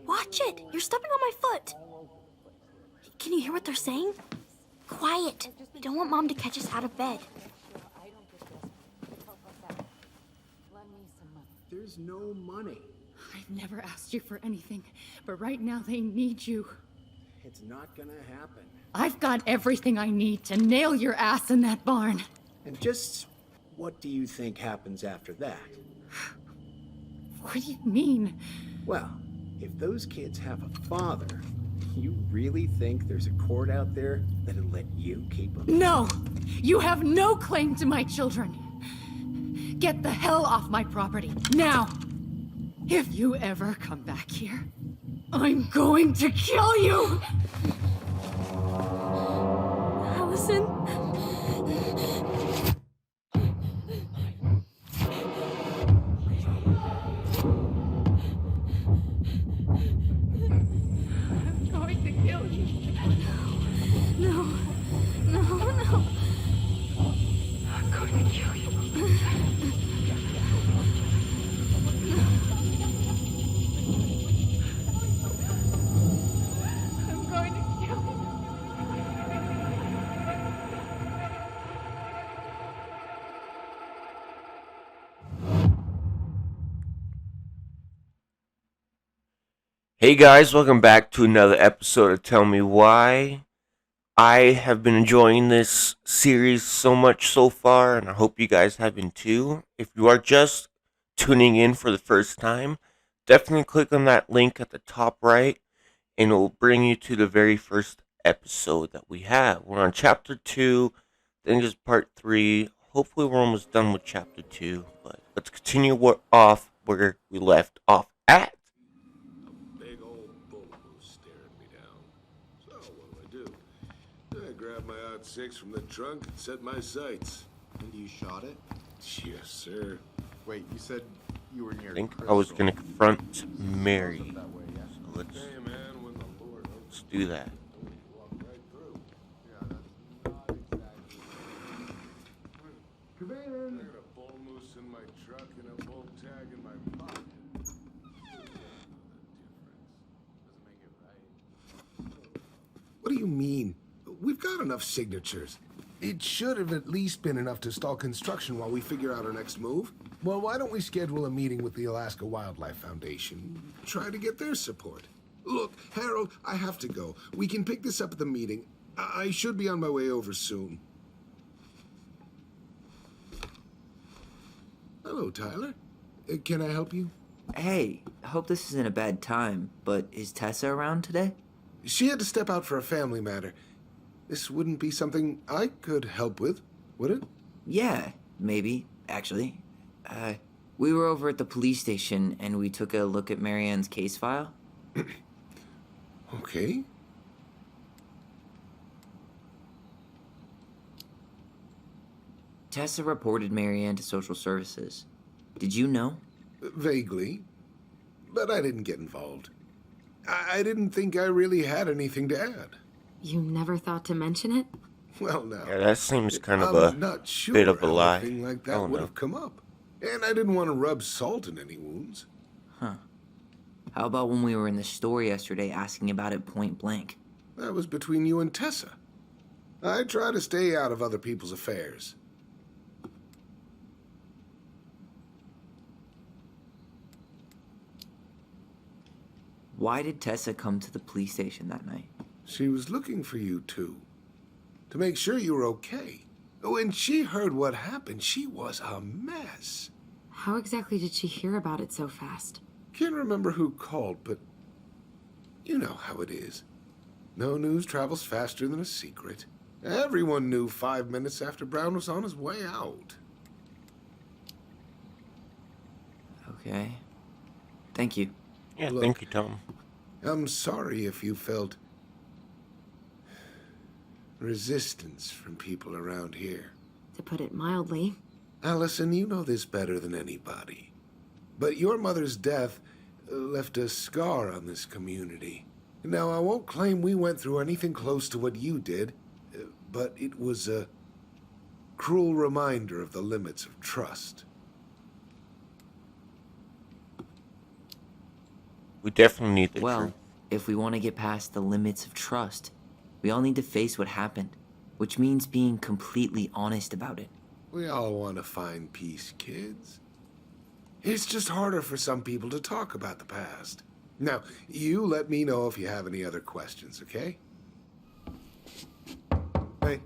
Watch it! You're stepping on my foot! Can you hear what they're saying? Quiet! We don't want Mom to catch us out of bed. There's no money. I've never asked you for anything, but right now they need you. It's not gonna happen. I've got everything I need to nail your ass in that barn. And just what do you think happens after that? What do you mean? Well, if those kids have a father, you really think there's a court out there that'll let you keep them? No! You have no claim to my children. Get the hell off my property, now! If you ever come back here, I'm going to kill you! Allison? I'm going to kill you. No. I'm going to kill you. I'm going to kill you. Hey guys, welcome back to another episode of Tell Me Why. I have been enjoying this series so much so far, and I hope you guys have been too. If you are just tuning in for the first time, definitely click on that link at the top right, and it will bring you to the very first episode that we have. We're on Chapter 2, then just Part 3. Hopefully we're almost done with Chapter 2, but let's continue off where we left off at. Big old bull moose staring me down. So what do? I grabbed my odd six from the trunk and set my sights. And you shot it? Yes, sir. Wait, you said you were near I think I was going to confront Mary. That way, yeah? So let's Hey, man, when the Lord let's do that. walk right through. Yeah, that's not exactly... Come in. I got a bull moose in my truck and a bull tag in my pocket. What do you mean? We've got enough signatures. It should have at least been enough to stall construction while we figure out our next move. Well, why don't we schedule a meeting with the Alaska Wildlife Foundation? Try to get their support. Look, Harold, I have to go. We can pick this up at the meeting. I should be on my way over soon. Hello, Tyler. Can I help you? Hey, I hope this isn't a bad time, but is Tessa around today? She had to step out for a family matter. This wouldn't be something I could help with, would it? Yeah, maybe, actually. We were over at the police station and we took a look at Marianne's case file. Okay. Tessa reported Marianne to social services. Did you know? Vaguely. But I didn't get involved. I didn't think I really had anything to add. You never thought to mention it? Well, now, Yeah, that seems kind of I'm a not sure bit of a how lie. thing like I that don't would know. have come up. And I didn't want to rub salt in any wounds. How about when we were in the store yesterday asking about it point blank? That was between you and Tessa. I try to stay out of other people's affairs. Why did Tessa come to the police station that night? She was looking for you two. To make sure you were okay. When she heard what happened, she was a mess. How exactly did she hear about it so fast? Can't remember who called, but you know how it is. No news travels faster than a secret. Everyone knew 5 minutes after Brown was on his way out. Okay. Thank you. Yeah, Look. thank you, Tom. I'm sorry if you felt resistance from people around here. To put it mildly. Allison, you know this better than anybody. But your mother's death left a scar on this community. Now, I won't claim we went through anything close to what you did, but it was a cruel reminder of the limits of trust. We definitely need the Well, truth. if we want to get past the limits of trust, we all need to face what happened, which means being completely honest about it. We all want to find peace, kids. It's just harder for some people to talk about the past. Now, you let me know if you have any other questions, okay? Hey,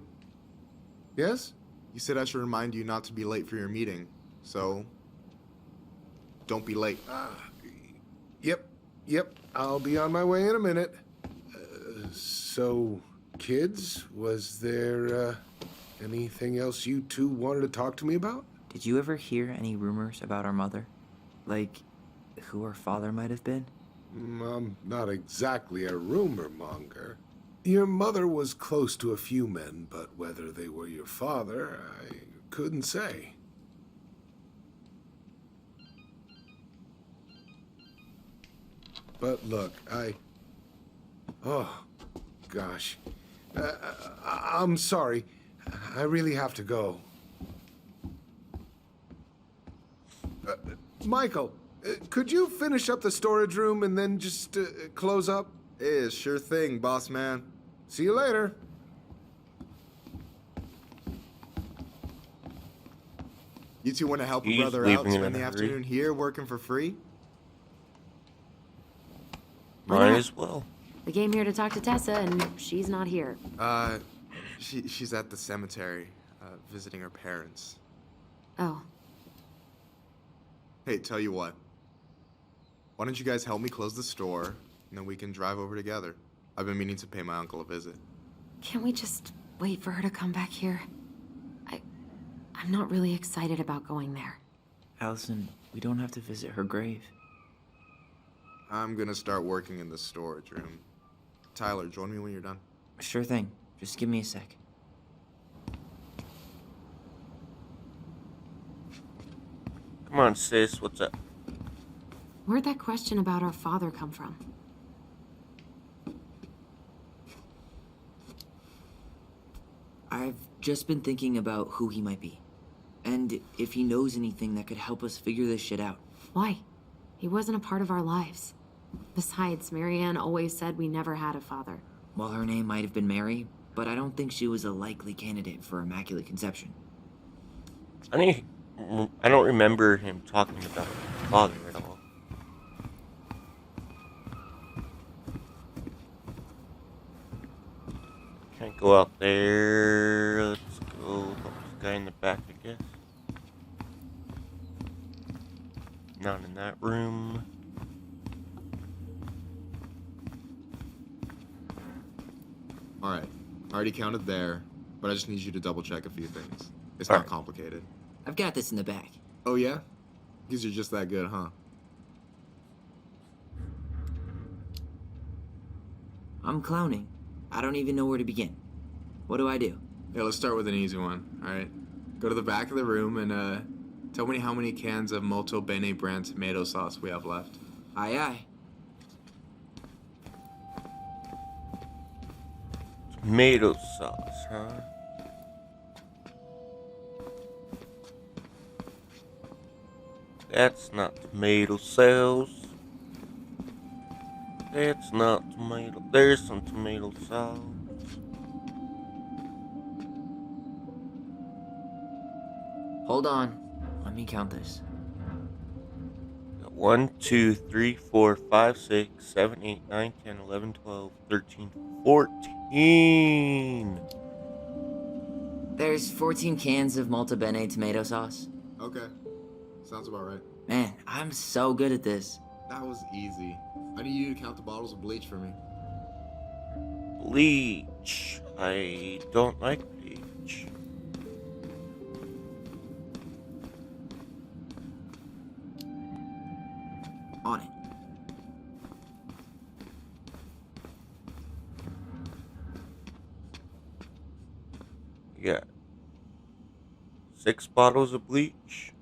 Yes? you said I should remind you not to be late for your meeting, so don't be late. Yep. I'll be on my way in a minute. So, kids, was there anything else you two wanted to talk to me about? Did you ever hear any rumors about our mother? Like, who our father might have been? I'm not exactly a rumor monger. Your mother was close to a few men, but whether they were your father, I couldn't say. But look, oh, gosh. I'm sorry. I really have to go. Michael, could you finish up the storage room and then just close up? Sure thing, boss man. See you later. You two want to help a He's brother leaving out, in a spend the hurry. afternoon here working for free? Might as well. We came here to talk to Tessa, and she's not here. She's at the cemetery, visiting her parents. Oh, Hey, tell you what. Why don't you guys help me close the store, and then we can drive over together? I've been meaning to pay my uncle a visit. can't we just wait for her to come back here? I'm not really excited about going there. Allison, we don't have to visit her grave. I'm gonna start working in the storage room. Tyler, join me when you're done. Sure thing. Just give me a sec. Come on, sis. What's up? Where'd that question about our father come from? I've just been thinking about who he might be. And if he knows anything that could help us figure this shit out. Why? He wasn't a part of our lives. Besides, Marianne always said we never had a father. Well, her name might have been Mary, but I don't think she was a likely candidate for Immaculate Conception. I don't remember him talking about his father at all. Can't go out there. Let's go. This guy in the back, I guess. Not in that room. Alright, I already counted there, but I just need you to double check a few things. It's All not right. complicated. I've got this in the bag. Oh yeah? Because you're just that good, huh? I'm clowning. I don't even know where to begin. What do I do? Yeah, let's start with an easy one, alright? Go to the back of the room and, tell me how many cans of Molto Bene brand tomato sauce we have left. Aye, aye. Tomato sauce, huh? That's not tomato sauce. That's not tomato. There's some tomato sauce. Hold on. Let me count this. Got 1, 2, 3, 4, 5, 6, 7, 8, 9, 10, 11, 12, 13, 14. There's 14 cans of Malta Bene tomato sauce. Okay. Sounds about right. Man, I'm so good at this. That was easy. I need you to count the bottles of bleach for me. Bleach. I don't like bleach. On it. You got 6 bottles of bleach.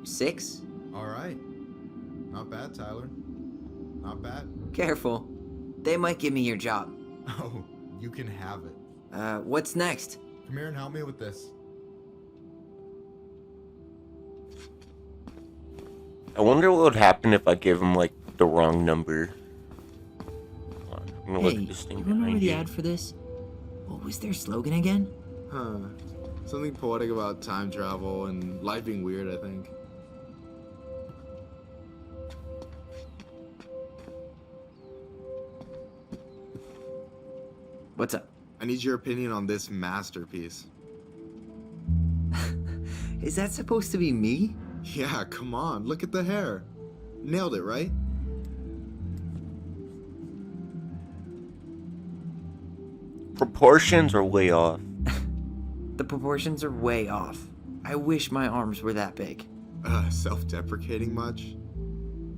Six? Alright. Not bad, Tyler. Not bad. Careful. They might give me your job. Oh, you can have it. What's next? Come here and help me with this. I wonder what would happen if I give him like the wrong number. Hold on, I'm gonna look Hey, at this thing you remember behind the you. ad for this? What was their slogan again? Huh. Something poetic about time travel and life being weird, I think. What's up? I need your opinion on this masterpiece. Is that supposed to be me? Yeah, come on, look at the hair. Nailed it, right? Proportions are way off. The proportions are way off. I wish my arms were that big. Self-deprecating much?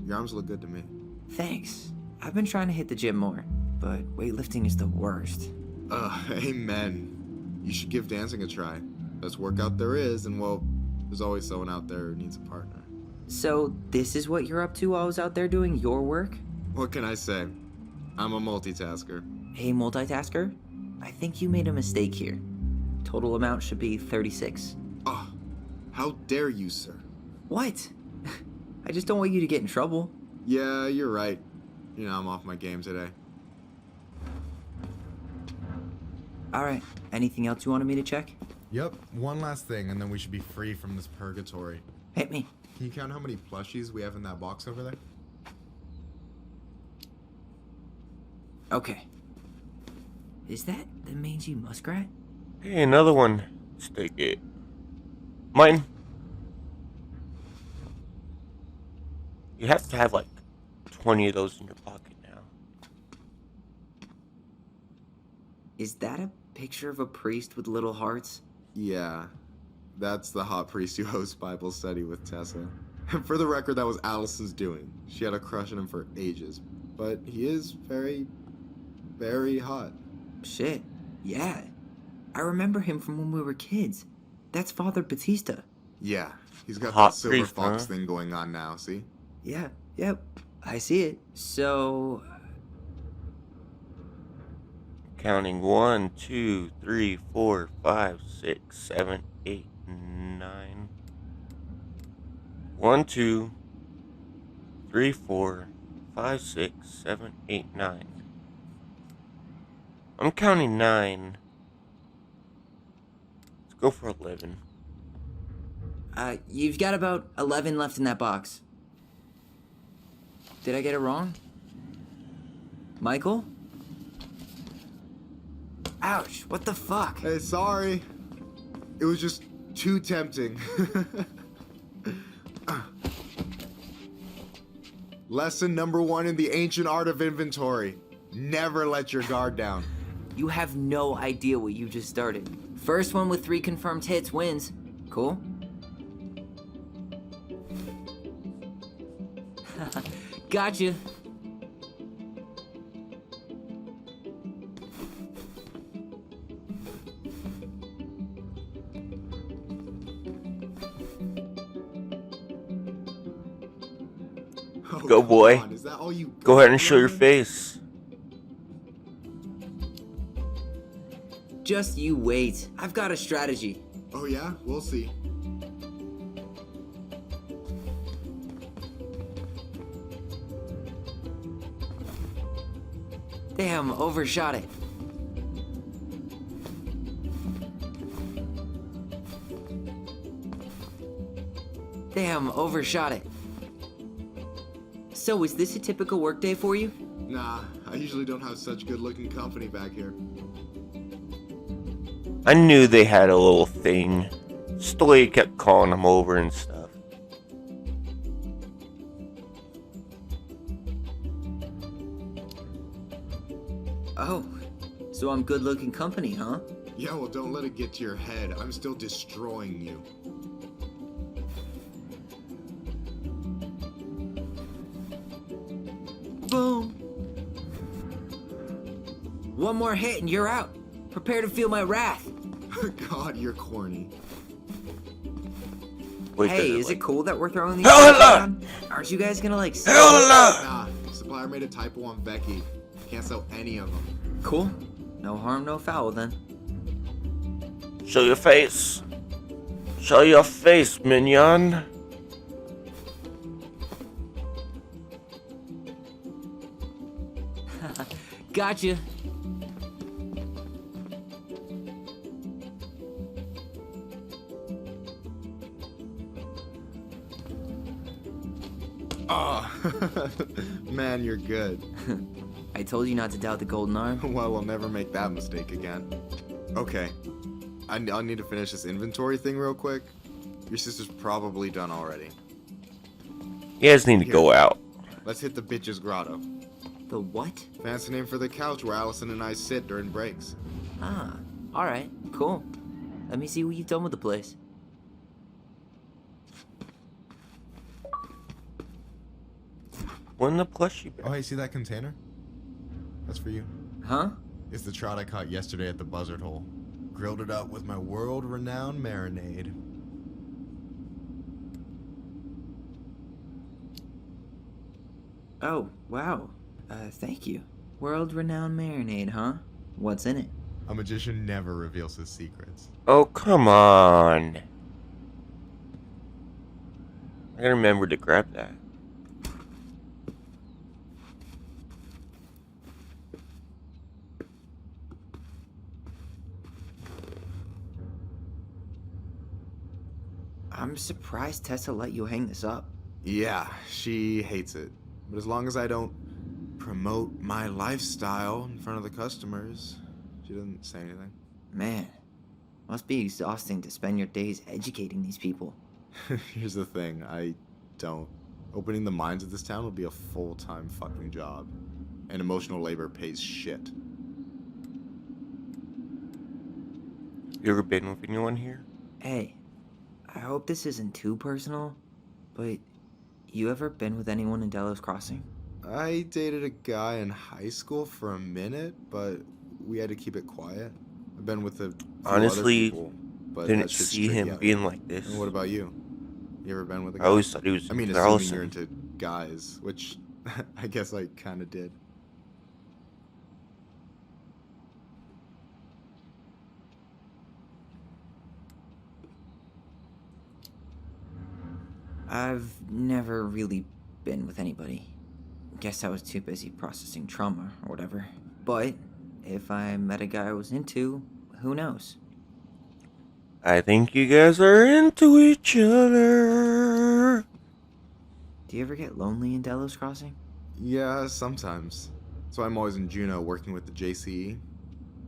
Your arms look good to me. Thanks. I've been trying to hit the gym more, but weightlifting is the worst. Amen. You should give dancing a try. Best workout there is, and well, there's always someone out there who needs a partner. So, this is what you're up to while I was out there doing your work? What can I say? I'm a multitasker. Hey, multitasker? I think you made a mistake here. Total amount should be 36. Oh, how dare you, sir? What? I just don't want you to get in trouble. Yeah, you're right. You know, I'm off my game today. Alright, anything else you wanted me to check? Yep, one last thing, and then we should be free from this purgatory. Hit me. Can you count how many plushies we have in that box over there? Okay. Is that the mangy muskrat? Hey, another one. Let's take it. Mine. You have to have like 20 of those in your pocket now. Is that a picture of a priest with little hearts? Yeah, that's the hot priest who hosts Bible study with Tessa. And for the record, that was Allison's doing. She had a crush on him for ages. But he is very, very hot. Shit, yeah. I remember him from when we were kids. That's Father Batista. Yeah, he's got Hot that silver priest, fox huh? thing going on now, see? Yeah, yep. I see it. So, Counting 1, 2, 3, 4, 5, 6, 7, 8, 9. 1, 2, 3, 4, 5, 6, 7, 8, 9. I'm counting 9. Let's go for 11. you've got about 11 left in that box. Did I get it wrong? Michael? Ouch, what the fuck? Hey, sorry. It was just too tempting. Lesson number 1 in the ancient art of inventory. Never let your guard down. You have no idea what you just started. First one with 3 confirmed hits wins. Cool? Gotcha. Oh, Go, come boy. on, is that all you Go got, ahead and show your Ryan? face. Just you wait. I've got a strategy. Oh yeah? We'll see. Damn, overshot it. Damn, overshot it. So, is this a typical workday for you? Nah, I usually don't have such good-looking company back here. I knew they had a little thing. Just the way he kept calling them over and stuff. Oh, so I'm good looking company, huh? Yeah, well, don't let it get to your head. I'm still destroying you. Boom. One more hit and you're out. Prepare to feel my wrath. God, you're corny. Wait, Hey, there's, is like, it cool that we're throwing these Hell things no! around? Aren't you guys gonna like Hell no! Nah, supplier made a typo on Becky. Can't sell any of them. Cool. No harm, no foul then. Show your face. Show your face, minion. Gotcha. Oh, man, you're good. I told you not to doubt the golden arm. Well, we'll never make that mistake again. Okay. I'll need to finish this inventory thing real quick. Your sister's probably done already. You guys need to go out. Let's hit the bitch's grotto. The what? Fancy name for the couch where Allison and I sit during breaks. Ah, alright, cool. Let me see what you've done with the place. When the plushie Oh, hey, see that container? That's for you. Huh? It's the trout I caught yesterday at the buzzard hole. Grilled it up with my world-renowned marinade. Oh, wow. Thank you. World-renowned marinade, huh? What's in it? A magician never reveals his secrets. Oh, come on. I gotta remember to grab that. I'm surprised Tessa let you hang this up. Yeah, she hates it. But as long as I don't promote my lifestyle in front of the customers, she doesn't say anything. Man, must be exhausting to spend your days educating these people. Here's the thing, I don't. Opening the mines of this town would be a full-time fucking job. And emotional labor pays shit. You ever been with anyone here? Hey, I hope this isn't too personal, but you ever been with anyone in Delos Crossing? I dated a guy in high school for a minute, but we had to keep it quiet. I've been with a few Honestly, other people, but didn't that shit's see him tricky. being like this. And what about you? You ever been with a guy? I always thought he was. I mean, with assuming Allison. you're into guys, which I guess I kind of did. I've never really been with anybody. Guess I was too busy processing trauma or whatever. But if I met a guy I was into, who knows? I think you guys are into each other. Do you ever get lonely in Delos Crossing? Yeah, sometimes. So I'm always in Juneau working with the JCE,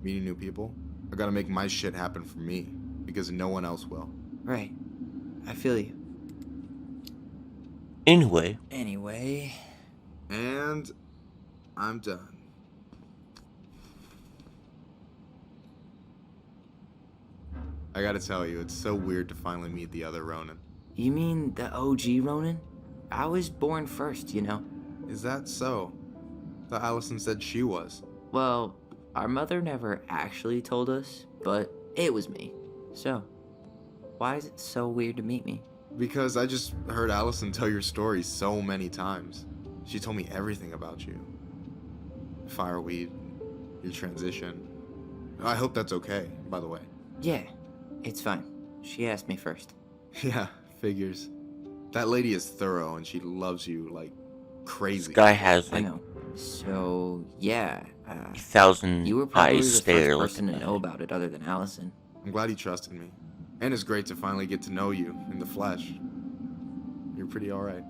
meeting new people. I gotta make my shit happen for me, because no one else will. Right. I feel you. Anyway, And I'm done. I gotta tell you, it's so weird to finally meet the other Ronin. You mean the OG Ronin? I was born first, you know. Is that so? Thought Allison said she was. Well, our mother never actually told us, but it was me. So, why is it so weird to meet me? Because I just heard Allison tell your story so many times. She told me everything about you. Fireweed, your transition. I hope that's okay, by the way. Yeah, it's fine. She asked me first. Yeah, figures. That lady is thorough and she loves you like crazy. this guy has I like know. So, yeah, 1,000 you were probably eyes the stare first person looking to at know me. about it other than Allison. I'm glad he trusted me. And it's great to finally get to know you in the flesh. You're pretty alright.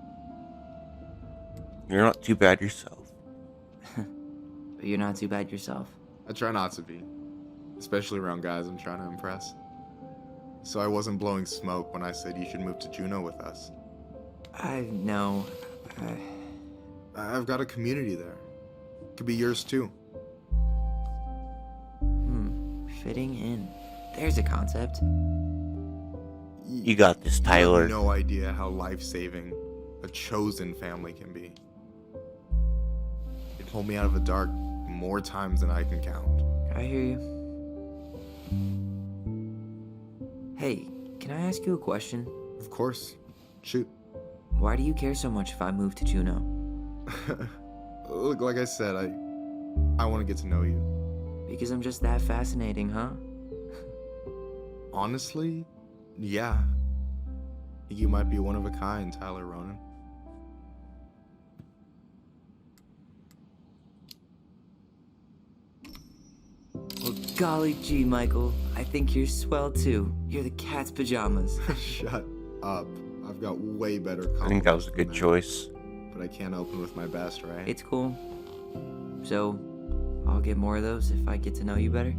You're not too bad yourself. But you're not too bad yourself. I try not to be. Especially around guys I'm trying to impress. So I wasn't blowing smoke when I said you should move to Juneau with us. I know. I've got a community there. Could be yours too. Fitting in. There's a concept. You got this, You Tyler. have no idea how life-saving a chosen family can be. It pulled me out of the dark more times than I can count. I hear you. Hey, can I ask you a question? Of course. Shoot. Why do you care so much if I move to Juneau? Look, like I said, I want to get to know you. Because I'm just that fascinating, huh? Honestly, yeah. You might be one of a kind, Tyler Ronin. Golly gee, Michael. I think you're swell too. You're the cat's pajamas. Shut up. I've got way better I think that was a good compliments choice. than that, but I can't open with my best, right? It's cool. So, I'll get more of those if I get to know you better.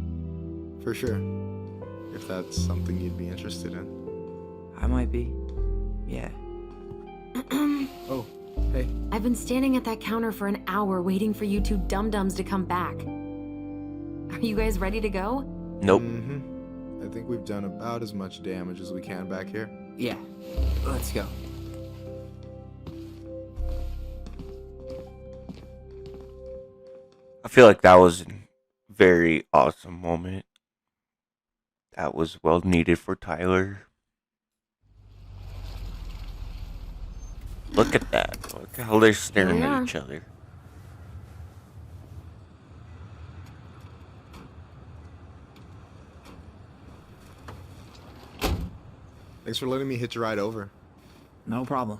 For sure. If that's something you'd be interested in. I might be. Yeah. Oh, hey. I've been standing at that counter for an hour waiting for you two dum-dums to come back. Are you guys ready to go? Nope. Mm-hmm. I think we've done about as much damage as we can back here. Yeah. Let's go. I feel like that was a very awesome moment. That was well needed for Tyler. Look at that. Look how they're staring Here we at are. each other. Thanks for letting me hitch a ride over. No problem.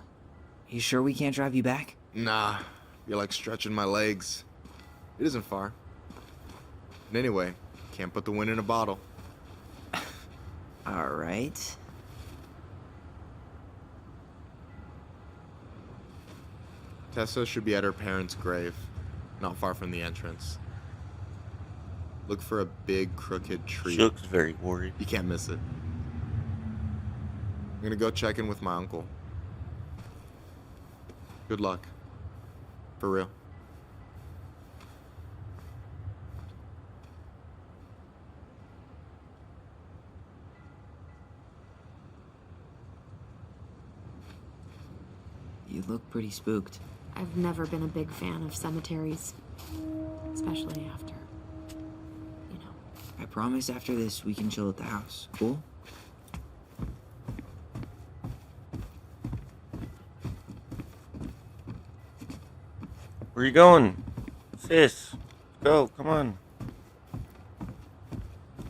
You sure we can't drive you back? Nah, you're like stretching my legs. It isn't far. And anyway, can't put the wind in a bottle. Alright. Tessa should be at her parents' grave, not far from the entrance. Look for a big crooked tree. She looks very worried. You can't miss it. I'm gonna go check in with my uncle. Good luck. For real. You look pretty spooked. I've never been a big fan of cemeteries. Especially after, you know. I promise after this we can chill at the house. Cool? Where you going? Sis, go, come on.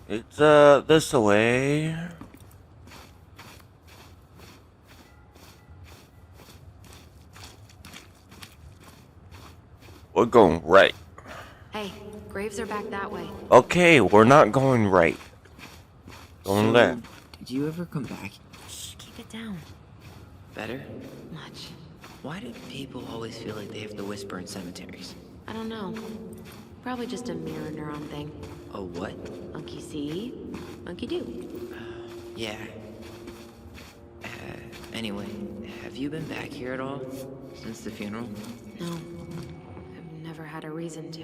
It's, this way. We're going right. Hey, graves are back that way. Okay, we're not going right. Going So, left. Did you ever come back? Shh, keep it down. Better? Much. Why do people always feel like they have to whisper in cemeteries? I don't know. Probably just a mirror neuron thing. A what? Monkey see, monkey do. Yeah. Anyway, have you been back here at all? Since the funeral? No, I've never had a reason to.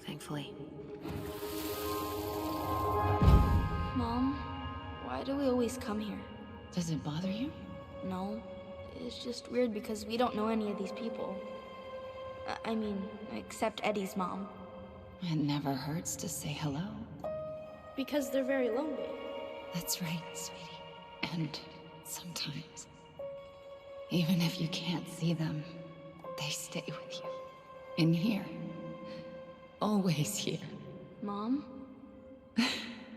Thankfully. Mom, why do we always come here? Does it bother you? No, it's just weird because we don't know any of these people. I mean, except Eddie's mom. It never hurts to say hello. Because they're very lonely. That's right, sweetie. And sometimes, even if you can't see them, they stay with you. In here. Always here. Mom?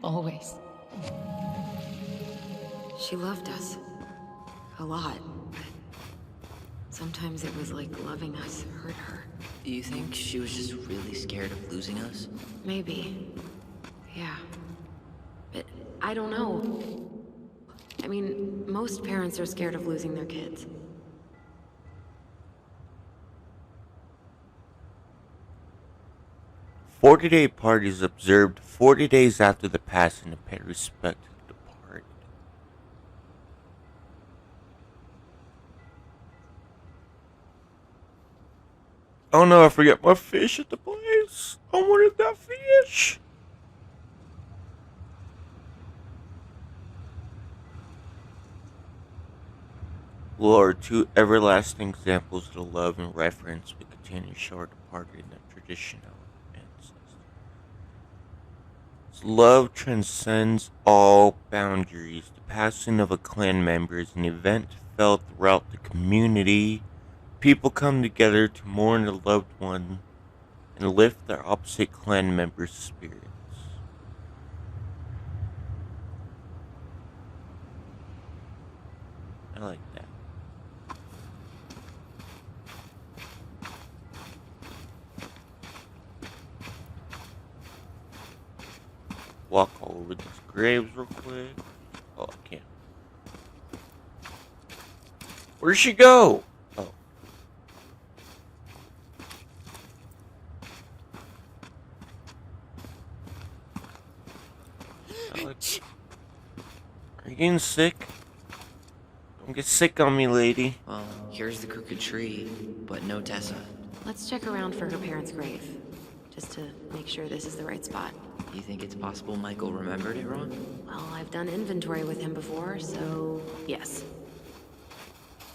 Always. She loved us. A lot. But sometimes it was like loving us hurt her. Do you think she was just really scared of losing us? Maybe. Yeah. But I don't know. I mean, most parents are scared of losing their kids. "40-day parties observed 40 days after the passing to pay respect to the departed." Oh no, I forgot my fish at the place. I wanted that fish. Lord, two everlasting examples of the love and reverence we continue to show our departed in the tradition of our ancestors. Love transcends all boundaries. The passing of a clan member is an event felt throughout the community. People come together to mourn a loved one and lift their opposite clan members' spirits. I like that. over these graves real quick. Oh, I can't. Where'd she go? Oh. Alex, are you getting sick? Don't get sick on me, lady. Well, here's the crooked tree, but no Tessa. Let's check around for her parents' grave, just to make sure this is the right spot. You think it's possible Michael remembered it wrong? Well, I've done inventory with him before, so yes.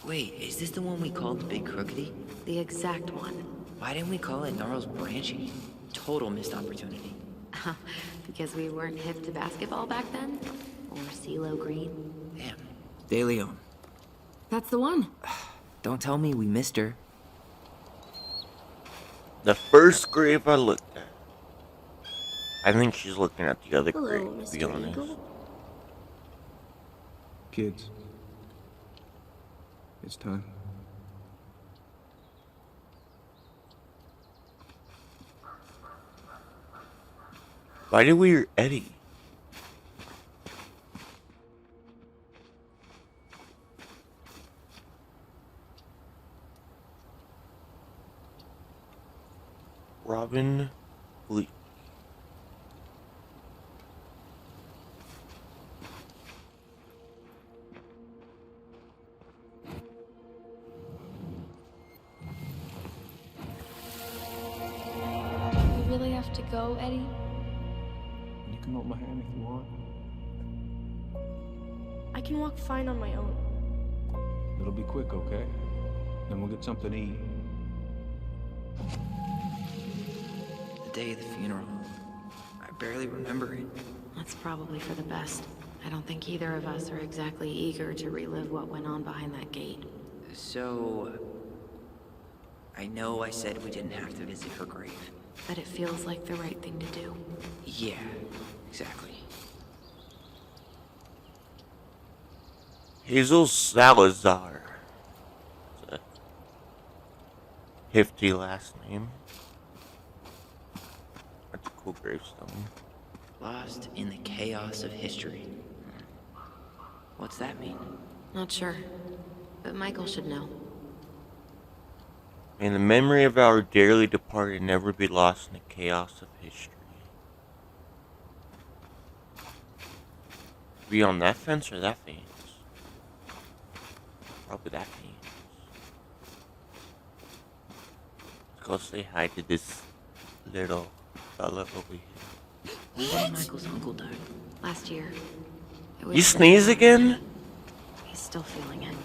Wait, is this the one we called the Big Crookedy? The exact one. Why didn't we call it Gnarls Branchy? Total missed opportunity. Because we weren't hip to basketball back then? Or CeeLo Green? Damn. De Leon. That's the one. Don't tell me we missed her. The first grave I looked at. I think she's looking at the other Hello, grave, to be Mr. honest. Eagle. Kids, it's time. Why did we hear Eddie? Robin Bleak. You really have to go, Eddie? You can hold my hand if you want. I can walk fine on my own. It'll be quick, okay? Then we'll get something to eat. The day of the funeral. I barely remember it. That's probably for the best. I don't think either of us are exactly eager to relive what went on behind that gate. So... I know I said we didn't have to visit her grave. But it feels like the right thing to do. Yeah, exactly. Hazel Salazar. It's a hefty last name. That's a cool gravestone. Lost in the chaos of history. What's that mean? Not sure. But Michael should know. May the memory of our dearly departed never be lost in the chaos of history. Be on that fence or that fence? Probably that fence. Let's go say hi to this little fella over here. When did Michael's uncle die? Last year. It You was- sneeze again? He's still feeling it.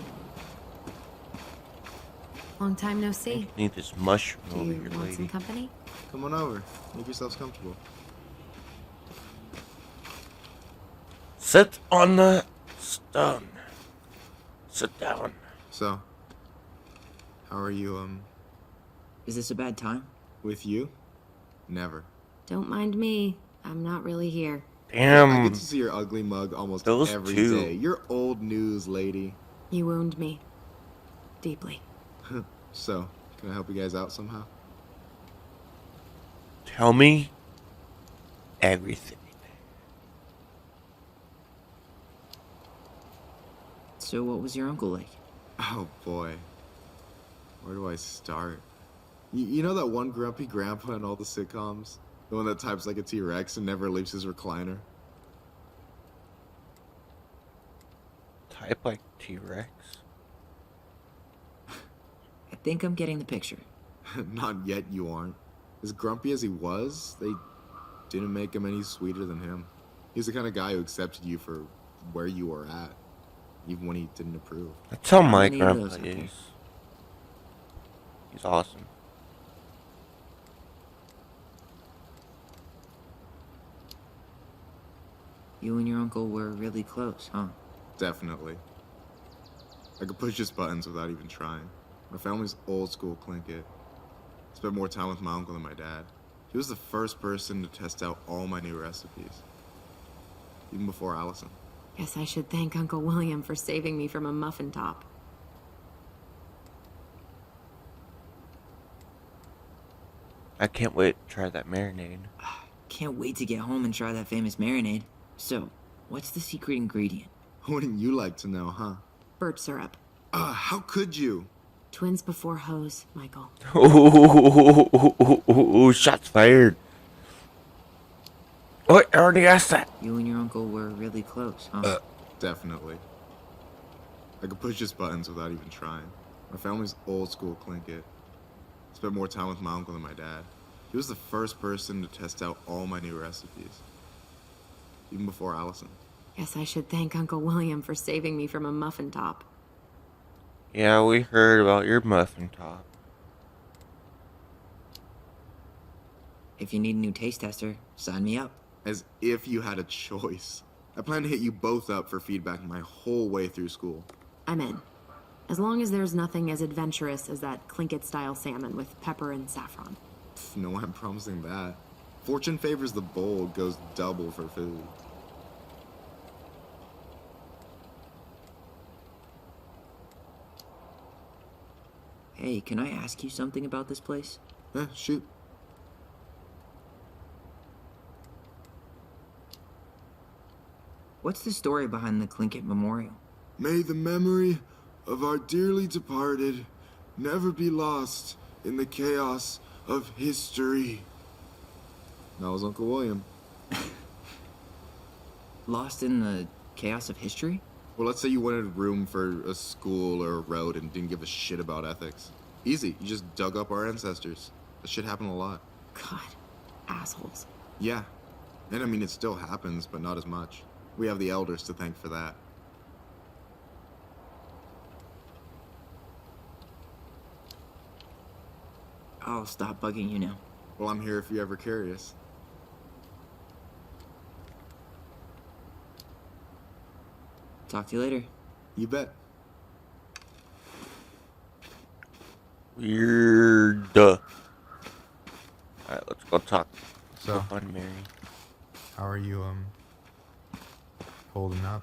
Long time no see. Need this mushroom Do over you here, want lady. some company? Come on over. Make yourselves comfortable. Sit on the stone. Sit down. So, how are you, Is this a bad time? with you? Never. Don't mind me. I'm not really here. I Damn. get to see your ugly mug almost Those every two. day. You're old news, lady. You wound me. Deeply. So, can I help you guys out somehow? Tell me everything. So what was your uncle like? Oh boy. Where do I start? You know that one grumpy grandpa in all the sitcoms? The one that types like a T-Rex and never leaves his recliner? Type like T-Rex. I think I'm getting the picture. Not yet, you aren't. As grumpy as he was, they didn't make him any sweeter than him. He's the kind of guy who accepted you for where you were at, even when he didn't approve. That's how my many of grandpa those out there? is. He's awesome. You and your uncle were really close, huh? Definitely. I could push his buttons without even trying. My family's old school Tlingit. Spent more time with my uncle than my dad. He was the first person to test out all my new recipes. Even before Allison. Guess I should thank Uncle William for saving me from a muffin top. I can't wait to try that marinade. Can't wait to get home and try that famous marinade. So, what's the secret ingredient? Wouldn't you like to know, huh? Birch syrup. How could you? Twins before hoes, Michael. Oh, shots fired. Oh, I already asked that. You and your uncle were really close, huh? Definitely. I could push his buttons without even trying. My family's old school Tlingit. Spent more time with my uncle than my dad. He was the first person to test out all my new recipes. Even before Allison. Guess I should thank Uncle William for saving me from a muffin top. Yeah, we heard about your muffin top. If you need a new taste tester, sign me up. As if you had a choice. I plan to hit you both up for feedback my whole way through school. I'm in. As long as there's nothing as adventurous as that Tlingit-style salmon with pepper and saffron. No, I'm promising that. Fortune favors the bold, goes double for food. Hey, can I ask you something about this place? Shoot. What's the story behind the Tlingit Memorial? May the memory of our dearly departed never be lost in the chaos of history. That was Uncle William. Lost in the chaos of history? Well, let's say you wanted room for a school or a road and didn't give a shit about ethics. Easy, you just dug up our ancestors. That shit happened a lot. God, assholes. Yeah, and I mean it still happens, but not as much. We have the elders to thank for that. I'll stop bugging you now. Well, I'm here if you're ever curious. Talk to you later. You bet. Weird. Alright, let's go talk. So, On Mary. how are you, holding up?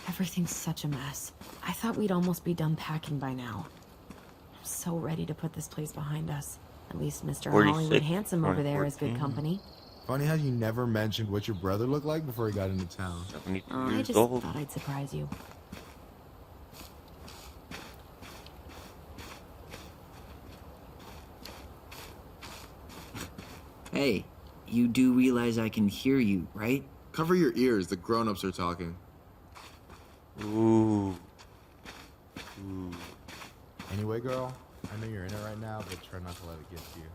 Everything's such a mess. I thought we'd almost be done packing by now. I'm so ready to put this place behind us. At least Mr. Hollywood Handsome over there is good company. Funny how you never mentioned what your brother looked like before he got into town. 72 I years just old. thought I'd surprise you. Hey, you do realize I can hear you, right? Cover your ears, the grown-ups are talking. Ooh. Anyway, girl, I know you're in it right now, but try not to let it get to you.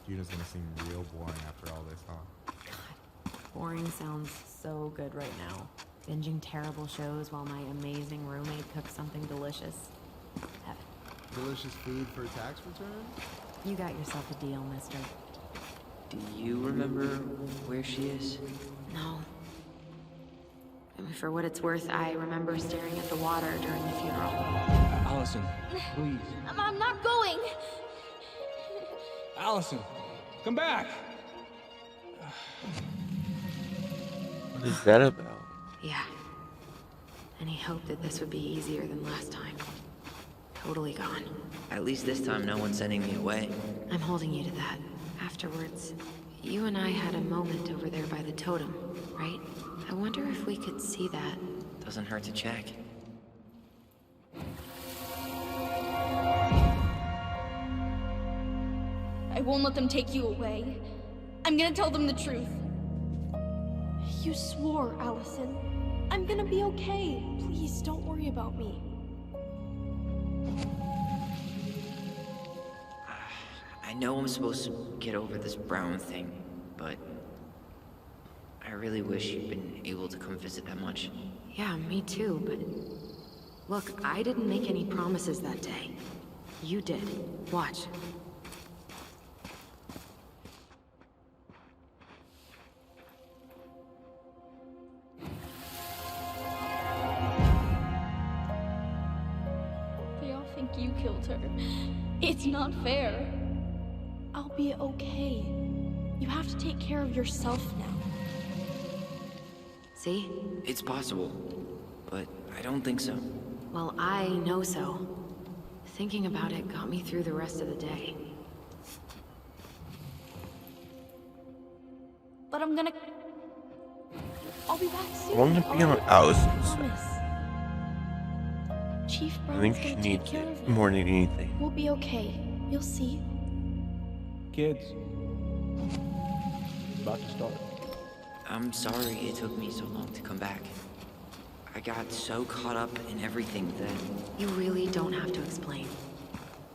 Juna's gonna seem real boring after all this, huh? Boring sounds so good right now. Binging terrible shows while my amazing roommate cooks something delicious. Heaven. Delicious food for a tax return? You got yourself a deal, mister. Do you remember where she is? No. I mean, for what it's worth, I remember staring at the water during the funeral. Allison, please. I'm not going. Allison, come back. What is that about? Yeah. Any hope that this would be easier than last time? Totally gone. At least this time no one's sending me away. I'm holding you to that. Afterwards, you and I had a moment over there by the totem, right? I wonder if we could see that. Doesn't hurt to check. I won't let them take you away. I'm gonna tell them the truth. You swore, Allison. I'm gonna be okay. Please, don't worry about me. I know I'm supposed to get over this Brown thing, but I really wish you'd been able to come visit that much. Yeah, me too, but... Look, I didn't make any promises that day. You did. Watch. They all think you killed her. It's not fair. I'll be okay. You have to take care of yourself now. See? It's possible, but I don't think so. Well, I know so. Thinking about it got me through the rest of the day. But I'm gonna I'll be back soon. I want to be on alright? Allison's side. Promise. Chief I Brown's think gonna she take needs care it of it. more than anything. We'll be okay. You'll see. Kids. About to start. I'm sorry it took me so long to come back. I got so caught up in everything that... You really don't have to explain.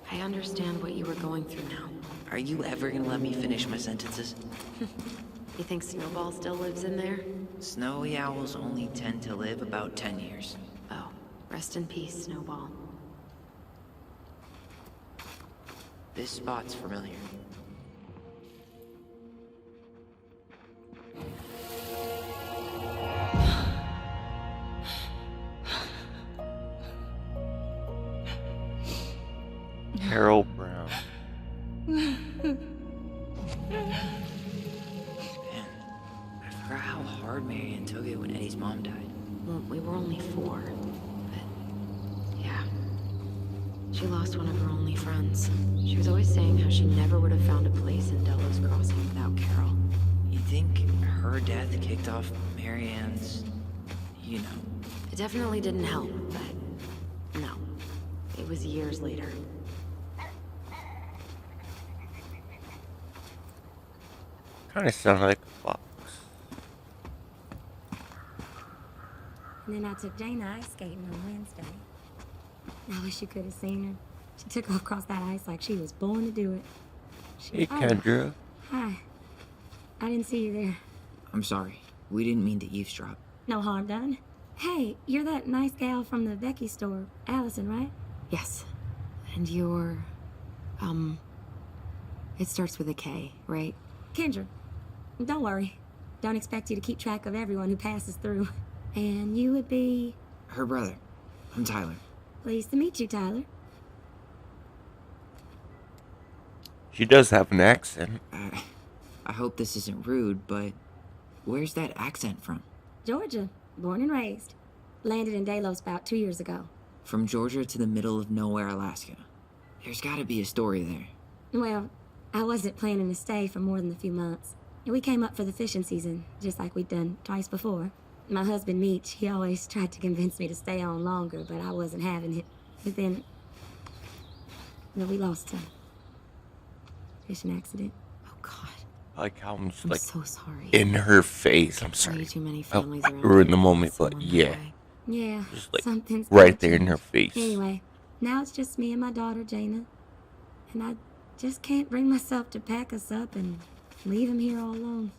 I understand what you were going through now. Are you ever gonna let me finish my sentences? You think Snowball still lives in there? Snowy owls only tend to live about 10 years. Oh, rest in peace, Snowball. This spot's familiar. Carol Brown. Man, I forgot how hard Marianne took it when Eddie's mom died. Well, we were only 4, but yeah. She lost one of her only friends. She was always saying how she never would have found a place in Delos Crossing without Carol. You think her death kicked off Marianne's, you know? It definitely didn't help, but no. It was years later. Kind of sounds like a fox. And then I took Jaina ice skating on Wednesday. I wish you could have seen her. She took off across that ice like she was born to do it. Hey, Kendra. Hi. I didn't see you there. I'm sorry. We didn't mean to eavesdrop. No harm done. Hey, you're that nice gal from the Becky store, Allison, right? Yes. And you're... It starts with a K, right? Kendra. Don't worry. Don't expect you to keep track of everyone who passes through. And you would be... Her brother. I'm Tyler. Pleased to meet you, Tyler. She does have an accent. I hope this isn't rude, but where's that accent from? Georgia. Born and raised. Landed in Delos about 2 years ago. From Georgia to the middle of nowhere, Alaska. There's gotta be a story there. Well, I wasn't planning to stay for more than a few months. We came up for the fishing season, just like we'd done twice before. My husband, Meech, he always tried to convince me to stay on longer, but I wasn't having it. But then... well, we lost him. Fishing accident. Oh, God. I like how I'm just I'm like so sorry. in her face. I'm sorry. Way too many I families around ruined here the moment, lost but someone that yeah. way. Yeah, Just like something's right gotta there in her change. face. Anyway, now it's just me and my daughter, Jaina. And I just can't bring myself to pack us up and leave him here all alone.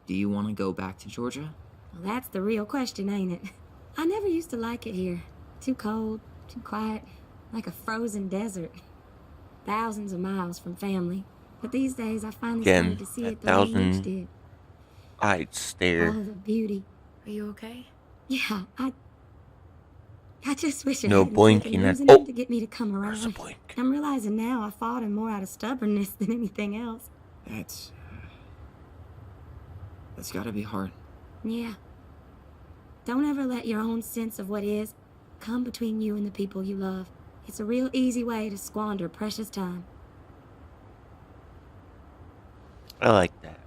Do you want to go back to Georgia? Well, that's the real question, ain't it? I never used to like it here. Too cold, too quiet, like a frozen desert. Thousands of miles from family. But these days I finally started Again, to see that it the way Mitch 1,000 did. eyed stare. All of the beauty. Are you okay? Yeah, I just wish it No hadn't blinking taken at- losing oh! him to get me to come Where's the around. blink? I'm realizing now I fought him more out of stubbornness than anything else. That's gotta be hard. Yeah. Don't ever let your own sense of what is come between you and the people you love. It's a real easy way to squander precious time. I like that.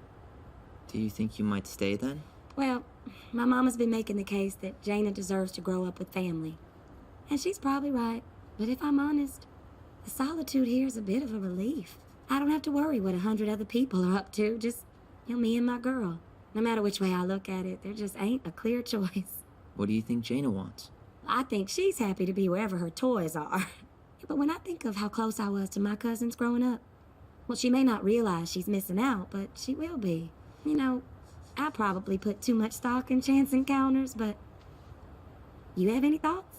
Do you think you might stay then? Well, my mama's been making the case that Jaina deserves to grow up with family. And she's probably right. But if I'm honest, the solitude here is a bit of a relief. I don't have to worry what 100 other people are up to. Just, me and my girl. No matter which way I look at it, there just ain't a clear choice. What do you think Jaina wants? I think she's happy to be wherever her toys are. But when I think of how close I was to my cousins growing up, well, she may not realize she's missing out, but she will be. I probably put too much stock in chance encounters, but... You have any thoughts?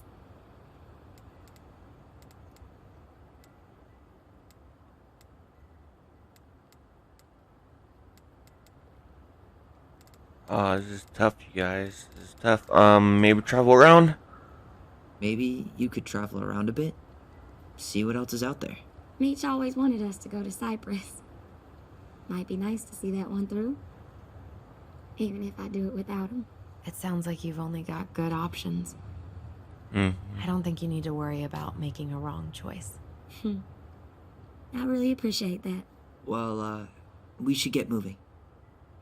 Oh, this is tough, you guys. This is tough. Maybe travel around? Maybe you could travel around a bit. See what else is out there. Meech always wanted us to go to Cyprus. Might be nice to see that one through. Even if I do it without him. It sounds like you've only got good options. I don't think you need to worry about making a wrong choice. I really appreciate that. Well, we should get moving.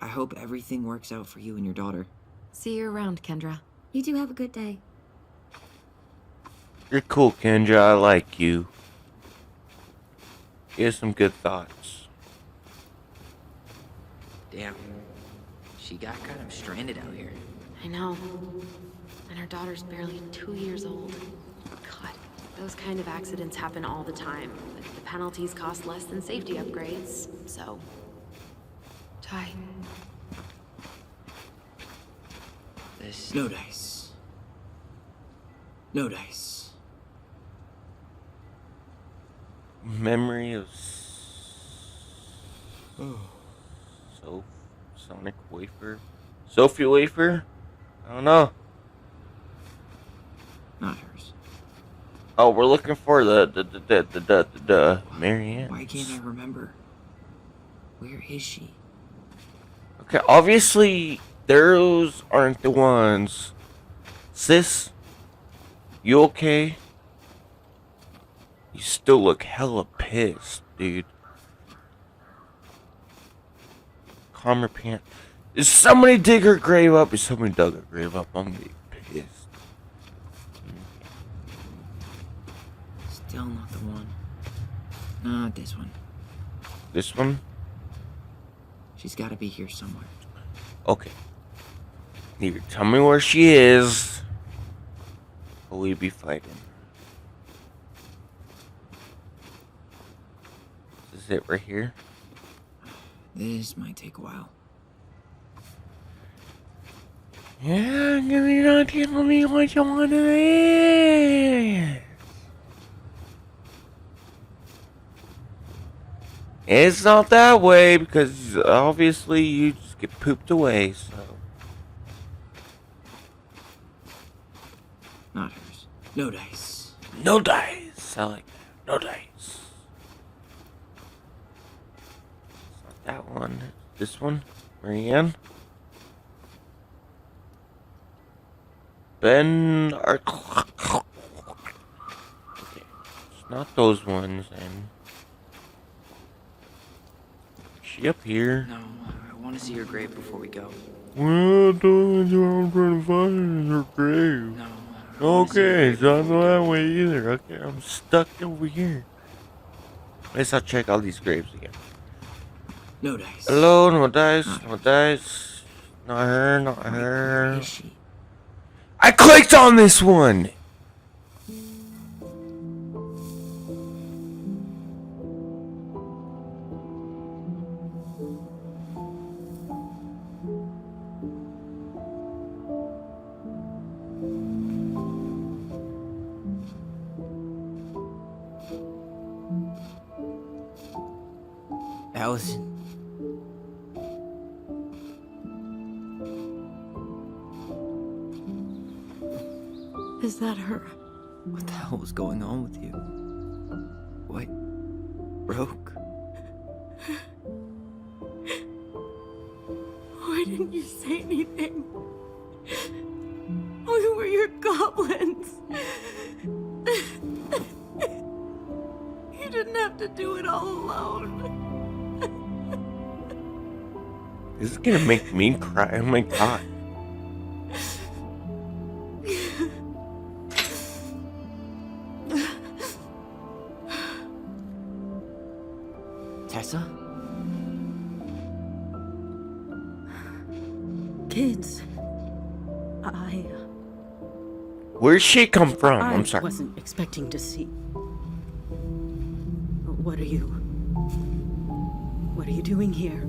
I hope everything works out for you and your daughter. See you around, Kendra. You two have a good day. You're cool, Kendra. I like you. You have some good thoughts. Damn. She got kind of stranded out here. I know. And her daughter's barely 2 years old. God, those kind of accidents happen all the time. But the penalties cost less than safety upgrades, so... Ty. This... No dice. No dice. Memory of Sonic Wafer? Sophie Wafer? I don't know. Not hers. Oh, we're looking for the Marianne. Why can't I remember? Where is she? Okay, obviously those aren't the ones. Sis, you okay? You still look hella pissed, dude. Calm your pants. Is somebody dig her grave up? Is somebody dug her grave up? I'm gonna be pissed. Still not the one. Not this one. This one? She's gotta be here somewhere. Okay. Either tell me where she is, or we be fighting. Is this it right here? This might take a while. Yeah, you're not telling me what you want to eat. It's not that way because obviously you just get pooped away, so. Not hers. No dice. No dice. I like that. No dice. It's not that one. This one? Marianne? Ben are okay. It's not those ones and is she up here? No, I want to see her grave before we go. Well, don't you I'm trying to find her grave. No. Okay, so I'm not that way either. Okay, I'm stuck over here. I guess I'll check all these graves again. No dice. Hello, no dice, no dice. Not her, not her. Where is she? I clicked on this one! Allison. Is that her? What the hell was going on with you? What broke? Why didn't you say anything? We were your goblins. You didn't have to do it all alone. This is gonna make me cry. Oh my god. Tessa? Kids, Where'd she come from? I I'm sorry. wasn't expecting to see. What are you doing here?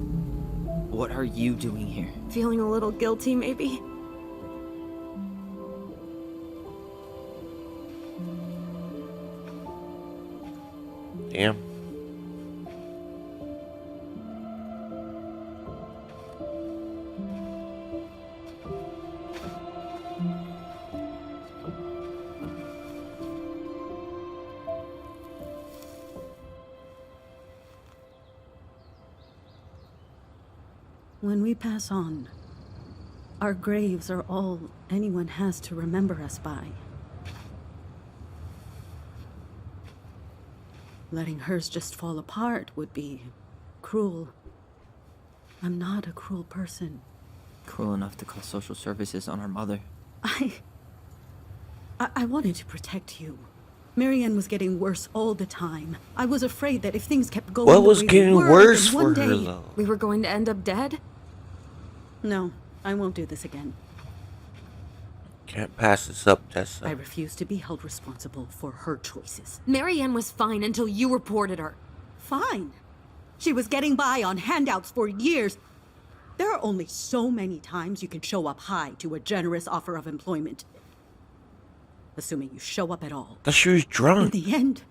What are you doing here? Feeling a little guilty, maybe? Damn. When we pass on, our graves are all anyone has to remember us by. Letting hers just fall apart would be cruel I'm not a cruel person. Cruel enough to call social services on our mother. I wanted to protect you. Marianne was getting worse all the time. I was afraid that if things kept going What the was way getting they were, worse then one for her, day... though? We were going to end up dead? No, I won't do this again. Can't pass this up, Tessa. I refuse to be held responsible for her choices. Marianne was fine until you reported her. Fine. She was getting by on handouts for years. There are only so many times you can show up high to a generous offer of employment. Assuming you show up at all. Thought she was drunk. In the end,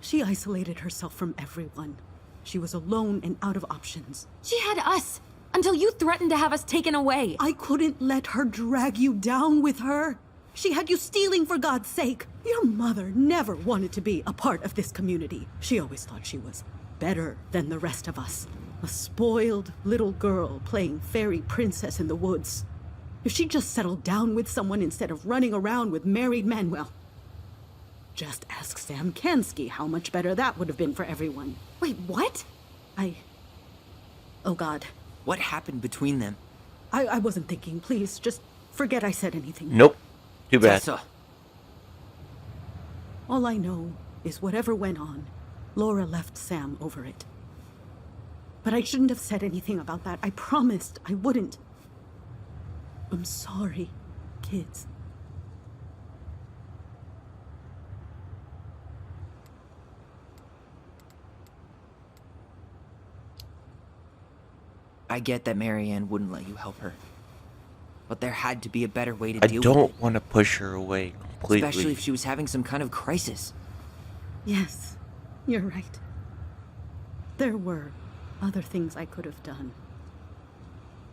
she isolated herself from everyone. She was alone and out of options. She had us until you threatened to have us taken away. I couldn't let her drag you down with her. She had you stealing for God's sake. Your mother never wanted to be a part of this community. She always thought she was better than the rest of us. A spoiled little girl playing fairy princess in the woods. If she just settled down with someone instead of running around with married men, well, just ask Sam Kansky how much better that would have been for everyone. Wait, what? Oh God. What happened between them? I wasn't thinking. Please, just forget I said anything. Nope. Too bad. Tessa. All I know is whatever went on, Laura left Sam over it. But I shouldn't have said anything about that. I promised I wouldn't. I'm sorry, kids. I get that Marianne wouldn't let you help her. But there had to be a better way to I deal with it. don't want to push her away completely. Especially if she was having some kind of crisis. Yes, you're right. There were other things I could have done.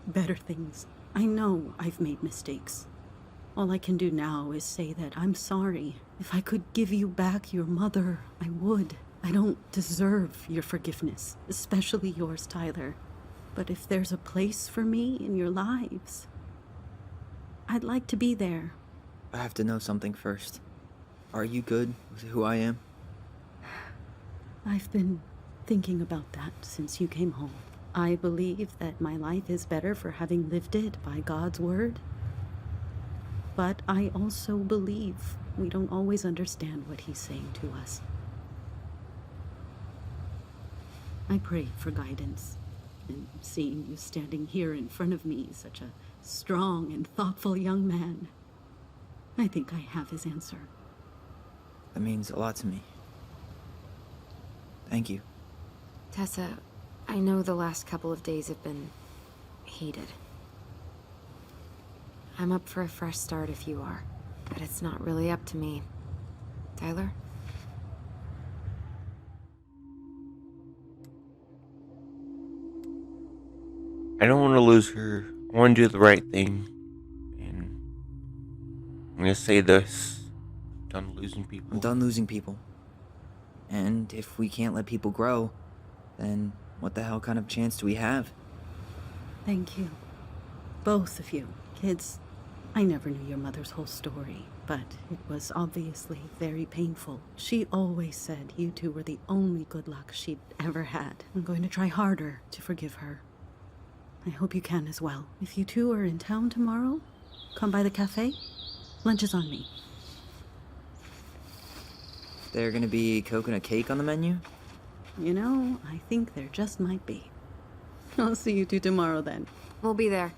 Better things. I know I've made mistakes. All I can do now is say that I'm sorry. If I could give you back your mother, I would. I don't deserve your forgiveness, especially yours, Tyler. But if there's a place for me in your lives, I'd like to be there. I have to know something first. Are you good with who I am? I've been thinking about that since you came home. I believe that my life is better for having lived it by God's word. But I also believe we don't always understand what he's saying to us. I pray for guidance. And seeing you standing here in front of me, such a strong and thoughtful young man, I think I have his answer. That means a lot to me. Thank you. Tessa, I know the last couple of days have been heated. I'm up for a fresh start if you are, but it's not really up to me. Tyler? I don't want to lose her. I want to do the right thing. And I'm going to say this. I'm done losing people. I'm done losing people. And if we can't let people grow, then what the hell kind of chance do we have? Thank you. Both of you. Kids, I never knew your mother's whole story, but it was obviously very painful. She always said you two were the only good luck she'd ever had. I'm going to try harder to forgive her. I hope you can as well. If you two are in town tomorrow, come by the cafe. Lunch is on me. There gonna be coconut cake on the menu? You know, I think there just might be. I'll see you two tomorrow then. We'll be there.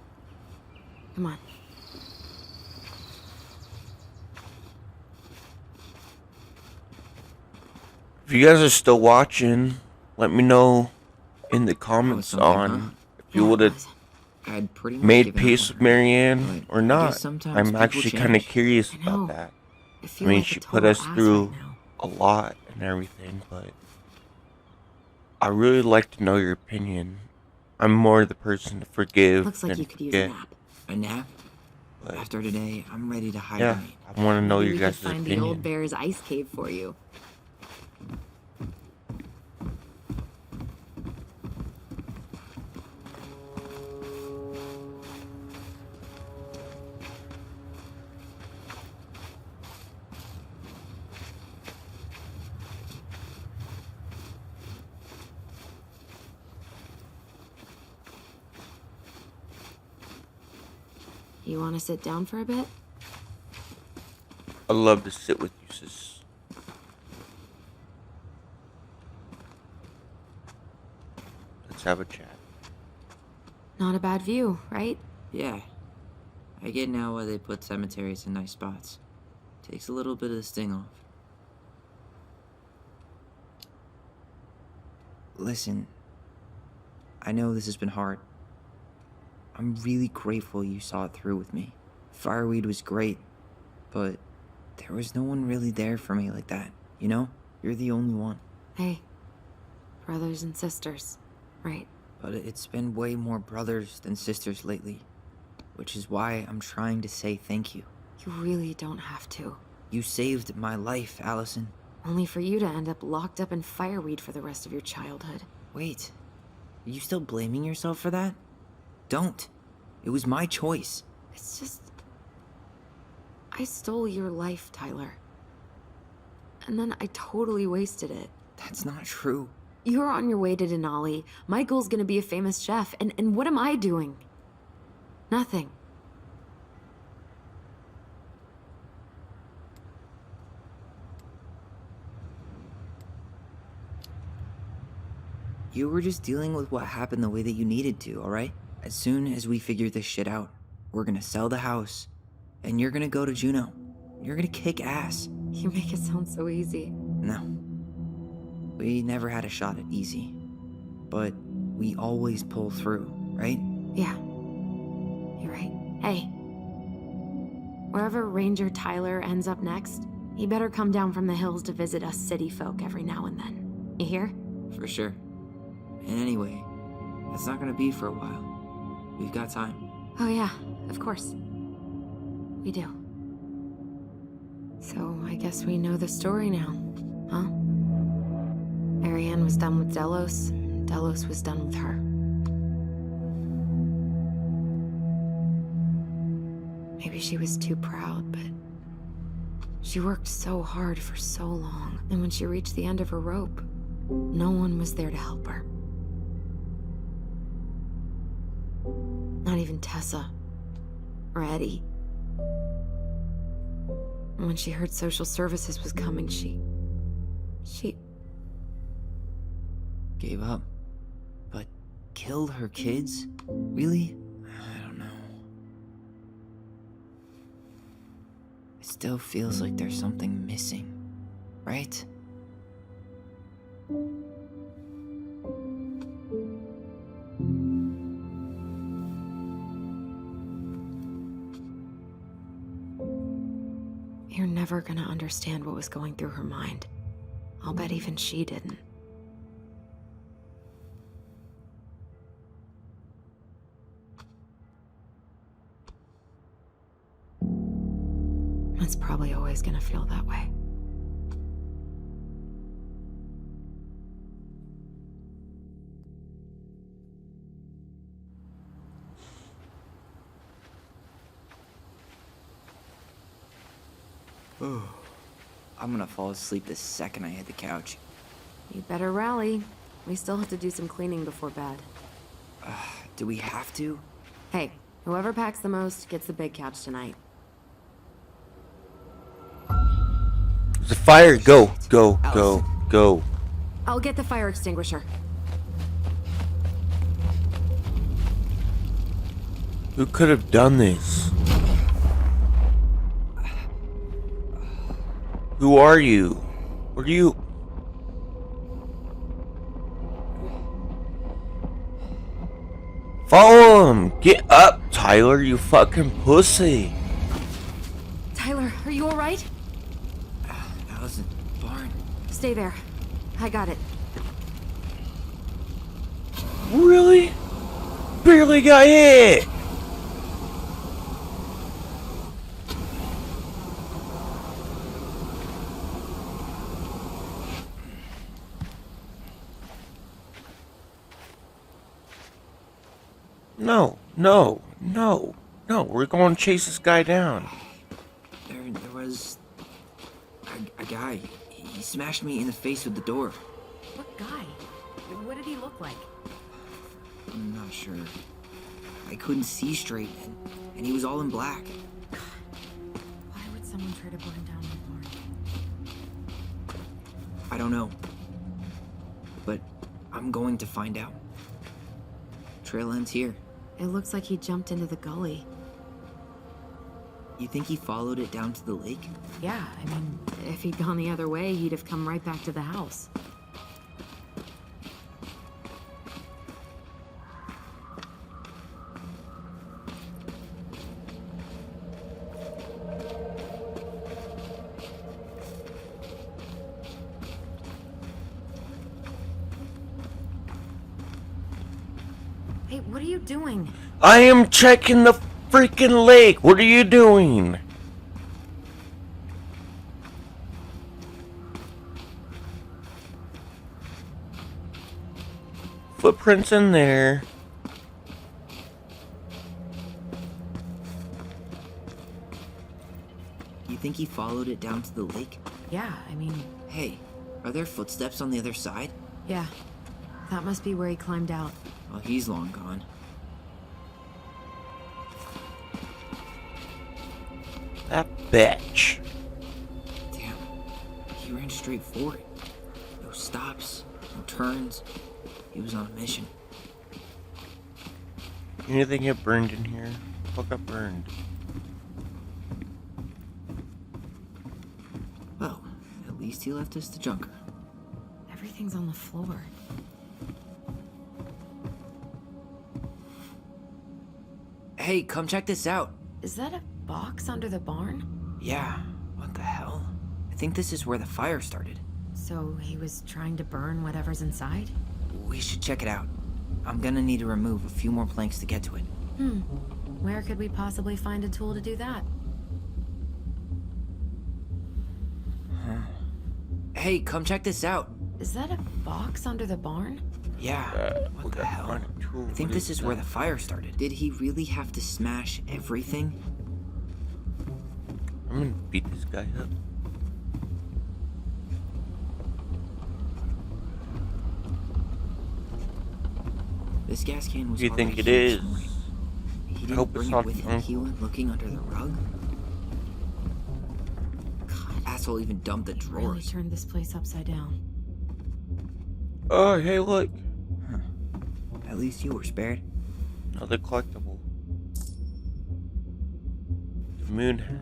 Come on. If you guys are still watching, let me know in the comments something, on huh? if you would have I'd pretty much made given up peace on with her. Marianne But or I not. guess sometimes I'm people actually kind of change. curious I know. about that. I I feel mean, like a she put total us ass through right now. a lot and everything, but I really like to know your opinion. I'm more the person to forgive Looks like than you could use a forget. nap. A nap? But After today, I'm ready to yeah, hibernate. I want to know Maybe your we could guys' find opinion. the old bear's ice cave for you. You want to sit down for a bit? I'd love to sit with you, sis. Let's have a chat. Not a bad view, right? Yeah. I get now why they put cemeteries in nice spots. Takes a little bit of the sting off. Listen, I know this has been hard. I'm really grateful you saw it through with me. Fireweed was great, but there was no one really there for me like that, you know? You're the only one. Hey, brothers and sisters, right? But it's been way more brothers than sisters lately, which is why I'm trying to say thank you. You really don't have to. You saved my life, Allison. Only for you to end up locked up in fireweed for the rest of your childhood. Wait, are you still blaming yourself for that? Don't. It was my choice. It's just... I stole your life, Tyler. And then I totally wasted it. That's not true. You're on your way to Denali. Michael's gonna be a famous chef, and what am I doing? Nothing. You were just dealing with what happened the way that you needed to, alright? As soon as we figure this shit out, we're gonna sell the house, and you're gonna go to Juneau. You're gonna kick ass. You make it sound so easy. No. We never had a shot at easy. But we always pull through, right? Yeah. You're right. Hey. Wherever Ranger Tyler ends up next, he better come down from the hills to visit us city folk every now and then. You hear? For sure. And anyway, that's not gonna be for a while. We've got time. Oh yeah, of course. We do. So I guess we know the story now, huh? Marianne was done with Delos, and Delos was done with her. Maybe she was too proud, but she worked so hard for so long, and when she reached the end of her rope, no one was there to help her. Not even Tessa or Eddie. And when she heard social services was coming, she gave up. But killed her kids? Really? I don't know. It still feels like there's something missing, right? You're never gonna understand what was going through her mind. I'll bet even she didn't. It's probably always gonna feel that way. I'm gonna fall asleep the second I hit the couch. You better rally. We still have to do some cleaning before bed. Do we have to? Hey, whoever packs the most gets the big couch tonight. The fire, go, go, go, go. I'll get the fire extinguisher. Who could have done this? Who are you? What are you? Follow him! Get up, Tyler, you fucking pussy! Tyler, are you alright? Allison, barn. Stay there. I got it. Really? Barely got hit! No, no, no, no, we're going to chase this guy down. There was a guy. He smashed me in the face with the door. What guy? What did he look like? I'm not sure. I couldn't see straight, and and he was all in black. Why would someone try to burn down the barn? I don't know. But I'm going to find out. Trail ends here. It looks like he jumped into the gully. You think he followed it down to the lake? Yeah, I mean, if he'd gone the other way, he'd have come right back to the house. Hey, what are you doing? I am checking the freaking lake. What are you doing? Footprints in there. You think he followed it down to the lake? Yeah, I mean, Hey, are there footsteps on the other side? yeah. That must be where he climbed out. Well, he's long gone. That bitch. Damn, he ran straight for it. No stops, no turns. He was on a mission. Anything get burned in here? What got burned? Well, at least he left us the junker. Everything's on the floor. Hey, come check this out. Is that a box under the barn? Yeah, what the hell? I think this is where the fire started. So he was trying to burn whatever's inside? We should check it out. I'm gonna need to remove a few more planks to get to it. Where could we possibly find a tool to do that? Hey, come check this out. Is that a box under the barn? Yeah, what the hell? I think this is where the fire started. Did he really have to smash everything? I'm gonna beat this guy up. This gas can was What do you think already it here is? somewhere. He I didn't hope it's bring not it with the him. He uncle. went looking under the rug. God, asshole even dumped the Really drawers. turned this place upside down. Oh, hey, look. At least you were spared. Another collectible. The moon hack.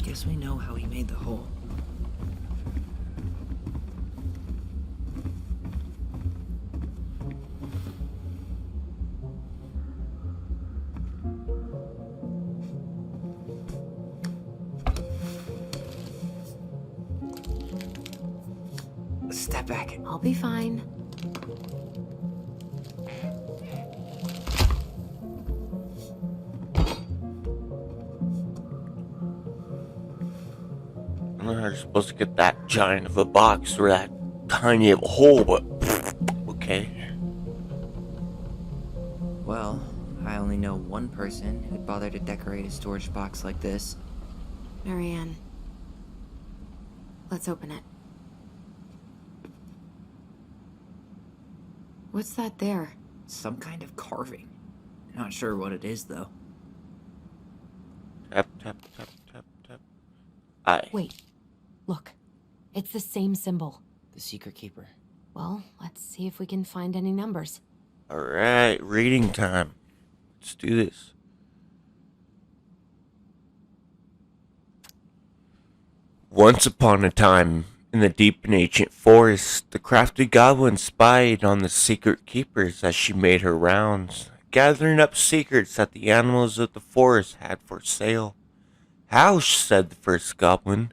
Guess we know how he made the hole. Step back. I'll be fine. I don't know how you're supposed to get that giant of a box through that tiny of a hole, but okay. Well, I only know one person who'd bother to decorate a storage box like this. Marianne. Let's open it. What's that there? Some kind of carving. Not sure what it is, though. Tap, tap, tap, tap, tap. Aye. Wait. Look. It's the same symbol. The Secret Keeper. Well, let's see if we can find any numbers. Alright, reading time. Let's do this. Once upon a time, in the deep and ancient forest, the crafty goblin spied on the secret keepers as she made her rounds, gathering up secrets that the animals of the forest had for sale. How, said the first goblin,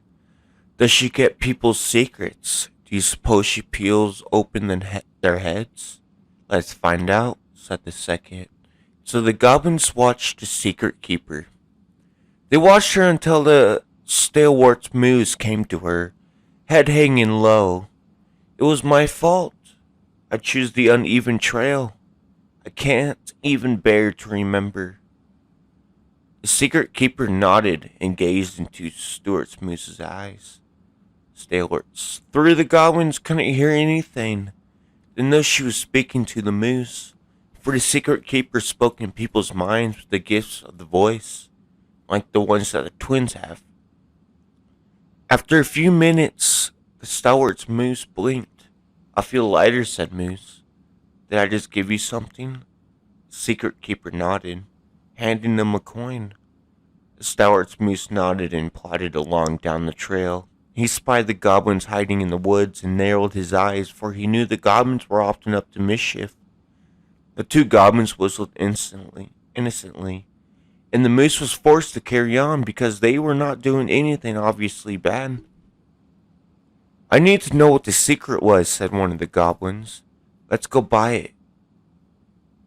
does she get people's secrets? Do you suppose she peels open their heads? Let's find out, said the second. So the goblins watched the secret keeper. They watched her until the stalwart moose came to her, head hanging low. It was my fault. I choose the uneven trail. I can't even bear to remember. The secret keeper nodded and gazed into Stuart Moose's eyes. Stalwarts. Three of the goblins couldn't hear anything. They knew she was speaking to the moose, for the secret keeper spoke in people's minds with the gifts of the voice, like the ones that the twins have. After a few minutes, the stalwart's moose blinked. "I feel lighter," said Moose. "Did I just give you something?" The secret keeper nodded, handing them a coin. The stalwart's moose nodded and plodded along down the trail. He spied the goblins hiding in the woods and narrowed his eyes, for he knew the goblins were often up to mischief. The two goblins whistled innocently, and the moose was forced to carry on because they were not doing anything obviously bad. "I need to know what the secret was," said one of the goblins. "Let's go buy it."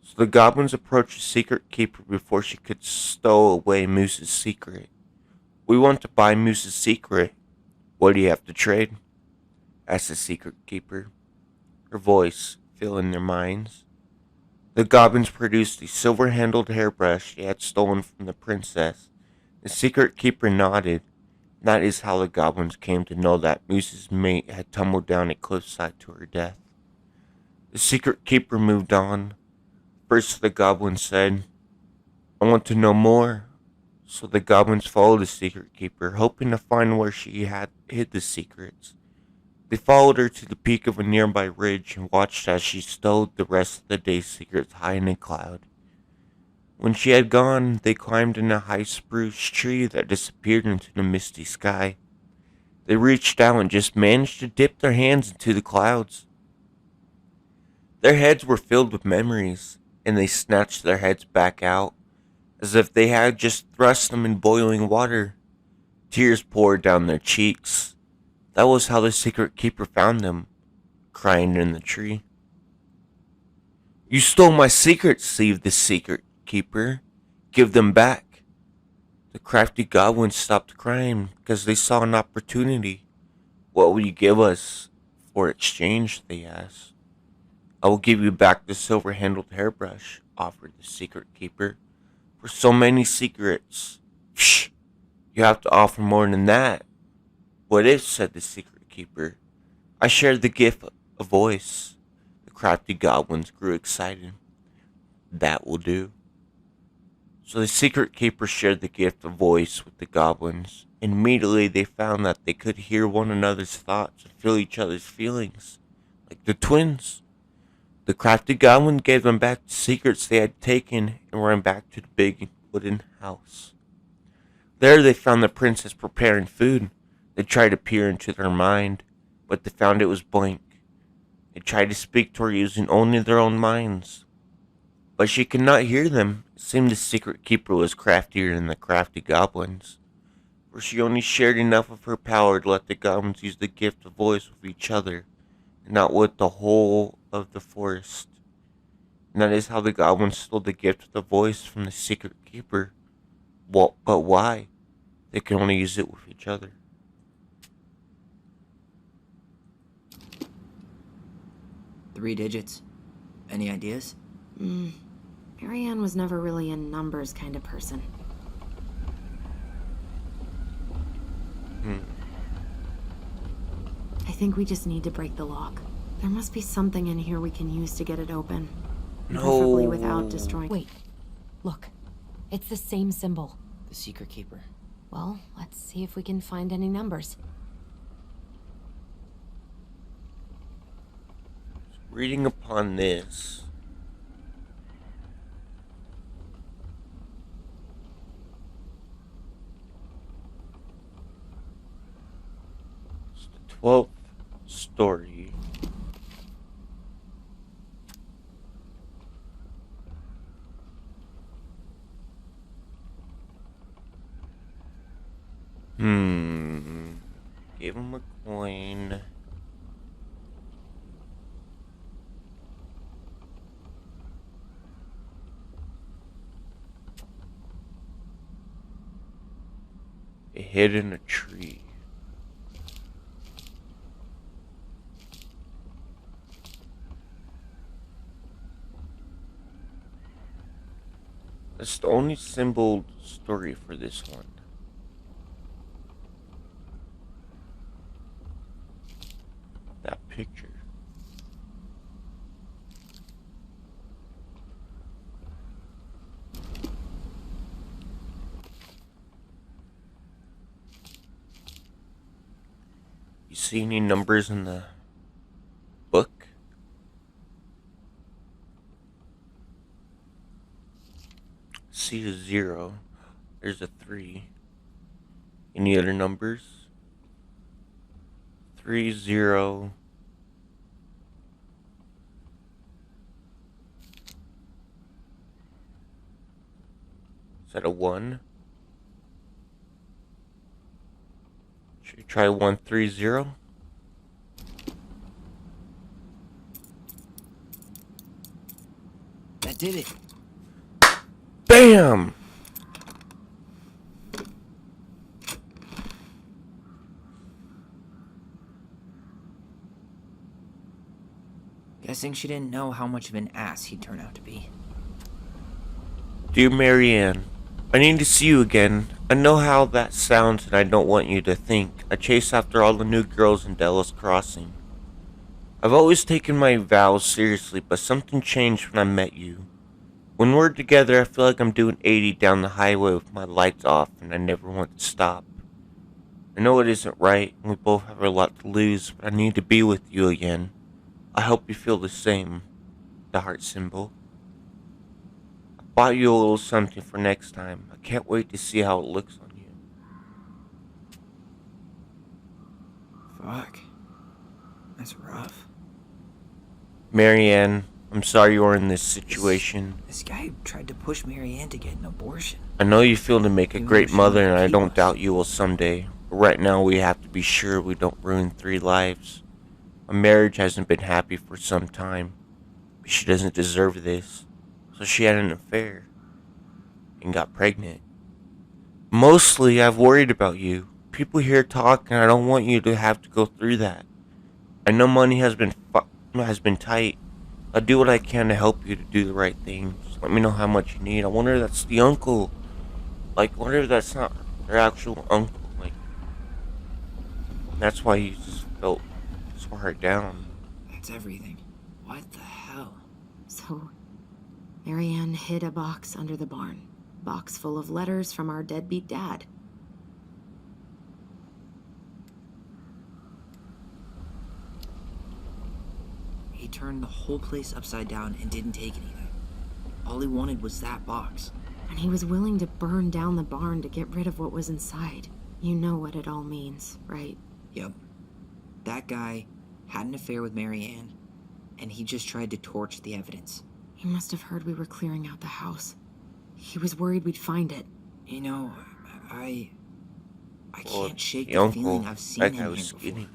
So the goblins approached the secret keeper before she could stow away Moose's secret. "We want to buy Moose's secret. What do you have to trade?" asked the secret keeper, her voice filling their minds. The goblins produced a silver-handled hairbrush they had stolen from the princess. The secret keeper nodded. That is how the goblins came to know that Moose's mate had tumbled down a cliffside to her death. The secret keeper moved on. First, the goblin said, "I want to know more." So the goblins followed the secret keeper, hoping to find where she had hid the secrets. They followed her to the peak of a nearby ridge and watched as she stowed the rest of the day's secrets high in a cloud. When she had gone, they climbed in a high spruce tree that disappeared into the misty sky. They reached out and just managed to dip their hands into the clouds. Their heads were filled with memories, and they snatched their heads back out, as if they had just thrust them in boiling water. Tears poured down their cheeks. That was how the secret keeper found them, crying in the tree. "You stole my secrets," said the secret keeper. "Give them back." The crafty goblins stopped crying because they saw an opportunity. "What will you give us for exchange?" they asked. "I will give you back the silver-handled hairbrush," offered the secret keeper. "For so many secrets." "Shh! You have to offer more than that." "What if," said the secret keeper, "I shared the gift of voice?" The crafty goblins grew excited. "That will do." So the secret keeper shared the gift of voice with the goblins, and immediately they found that they could hear one another's thoughts and feel each other's feelings, like the twins. The crafty goblin gave them back the secrets they had taken and ran back to the big wooden house. There they found the princess preparing food. They tried to peer into their mind, but they found it was blank. They tried to speak to her using only their own minds, but she could not hear them. It seemed the secret keeper was craftier than the crafty goblins, for she only shared enough of her power to let the goblins use the gift of voice with each other, and not with the whole of the forest. And that is how the goblins stole the gift of the voice from the secret keeper. Well, but why? They can only use it with each other. 3 digits. Any ideas? Marianne was never really a numbers kind of person. I think we just need to break the lock. There must be something in here we can use to get it open. Preferably without destroying... Wait. Look. It's the same symbol. The secret keeper. Well, let's see if we can find any numbers. Reading upon this, it's the 12th story. Give him a coin. It hid in a tree. That's the only symboled story for this one. picture. You see any numbers in the book? See a 0. There's a 3. Any other numbers? 3, 0. Is that a 1? Should we try 130? That did it. Bam! Guessing she didn't know how much of an ass he'd turn out to be. Dear Marianne, I need to see you again. I know how that sounds and I don't want you to think I chase after all the new girls in Delos Crossing. I've always taken my vows seriously, but something changed when I met you. When we're together, I feel like I'm doing 80 down the highway with my lights off and I never want to stop. I know it isn't right and we both have a lot to lose, but I need to be with you again. I hope you feel the same. The heart symbol. I bought you a little something for next time. I can't wait to see how it looks on you. Fuck. That's rough. Marianne, I'm sorry you're in this situation. This guy tried to push Marianne to get an abortion. I know you feel to make a great mother and I don't doubt you will someday. But right now we have to be sure we don't ruin 3 lives. My marriage hasn't been happy for some time. But she doesn't deserve this. So she had an affair. And got pregnant. Mostly I've worried about you. People here talk and I don't want you to have to go through that. I know money has been tight. I'll do what I can to help you to do the right thing. Just let me know how much you need. I wonder if that's the uncle. Like, I wonder if that's not her actual uncle. Like, that's why you just felt so hard down. That's everything. What the hell? So, Marianne hid a box under the barn. Box full of letters from our deadbeat dad. He turned the whole place upside down and didn't take anything. All he wanted was that box. And he was willing to burn down the barn to get rid of what was inside. You know what it all means, right? Yep. That guy had an affair with Marianne, and he just tried to torch the evidence. He must have heard we were clearing out the house. He was worried we'd find it. You know, I Well, can't shake the the uncle, feeling I've seen that guy him was here before. skinny.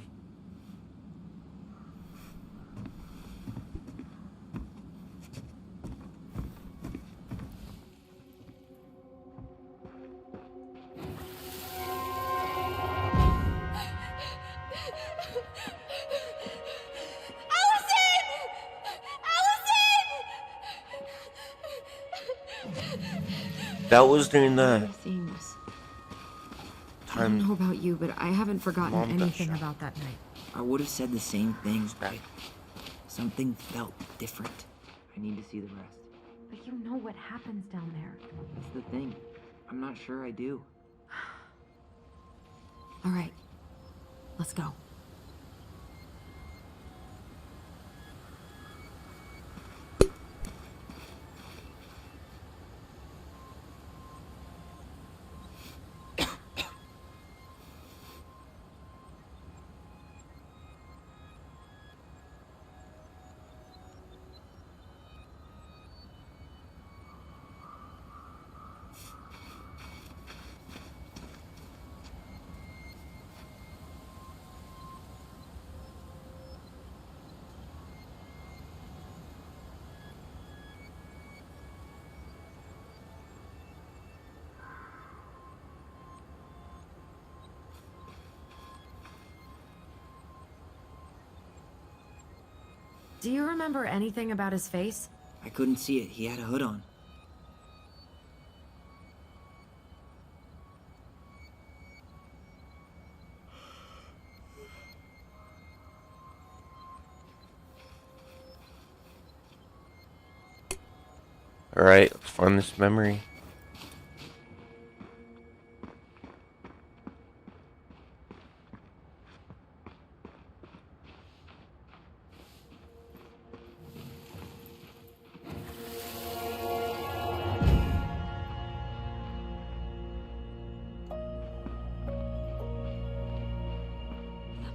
That was during the Seeing this. I time. don't know about you, but I haven't forgotten Mom got anything shot. about that night. I would have said the same thing, but something felt different. I need to see the rest. But you know what happens down there. That's the thing. I'm not sure I do. All right, let's go. Do you remember anything about his face? I couldn't see it. He had a hood on. Alright, let's find this memory.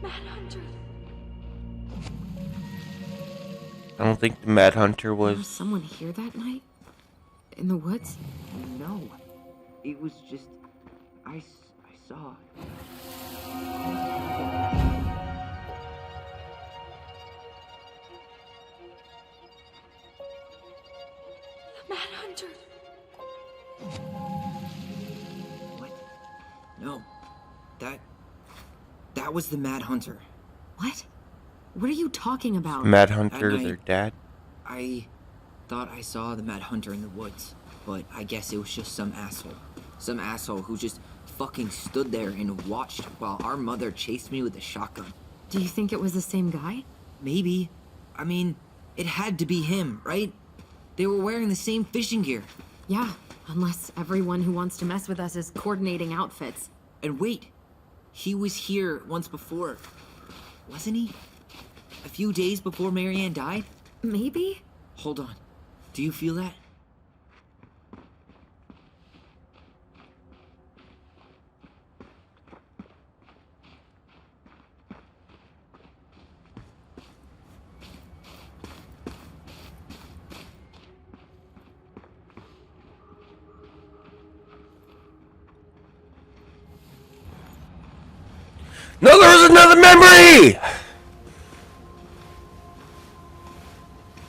Manhunter. I don't think the Mad Hunter Was was... someone here that night? In the woods? No. It was just... I saw. The Manhunter. What? No. That was the Mad Hunter. What? What are you talking about? Mad Hunter, At night, their dad? I thought I saw the Mad Hunter in the woods, but I guess it was just some asshole. Some asshole who just fucking stood there and watched while our mother chased me with a shotgun. Do you think it was the same guy? Maybe. I mean, it had to be him, right? They were wearing the same fishing gear. Yeah, unless everyone who wants to mess with us is coordinating outfits. And wait, he was here once before, wasn't he? A few days before Marianne died? Maybe? Hold on. Do you feel that? No, there was another memory!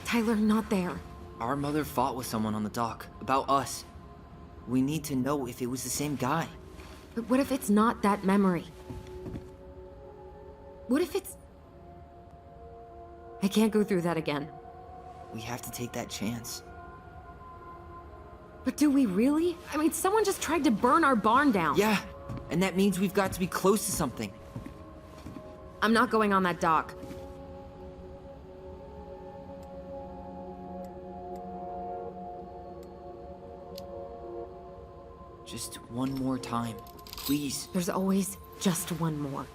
Tyler, not there. Our mother fought with someone on the dock about us. We need to know if it was the same guy. But what if it's not that memory? What if it's... I can't go through that again. We have to take that chance. But do we really? I mean, someone just tried to burn our barn down. Yeah, and that means we've got to be close to something. I'm not going on that dock. Just one more time, please. There's always just one more.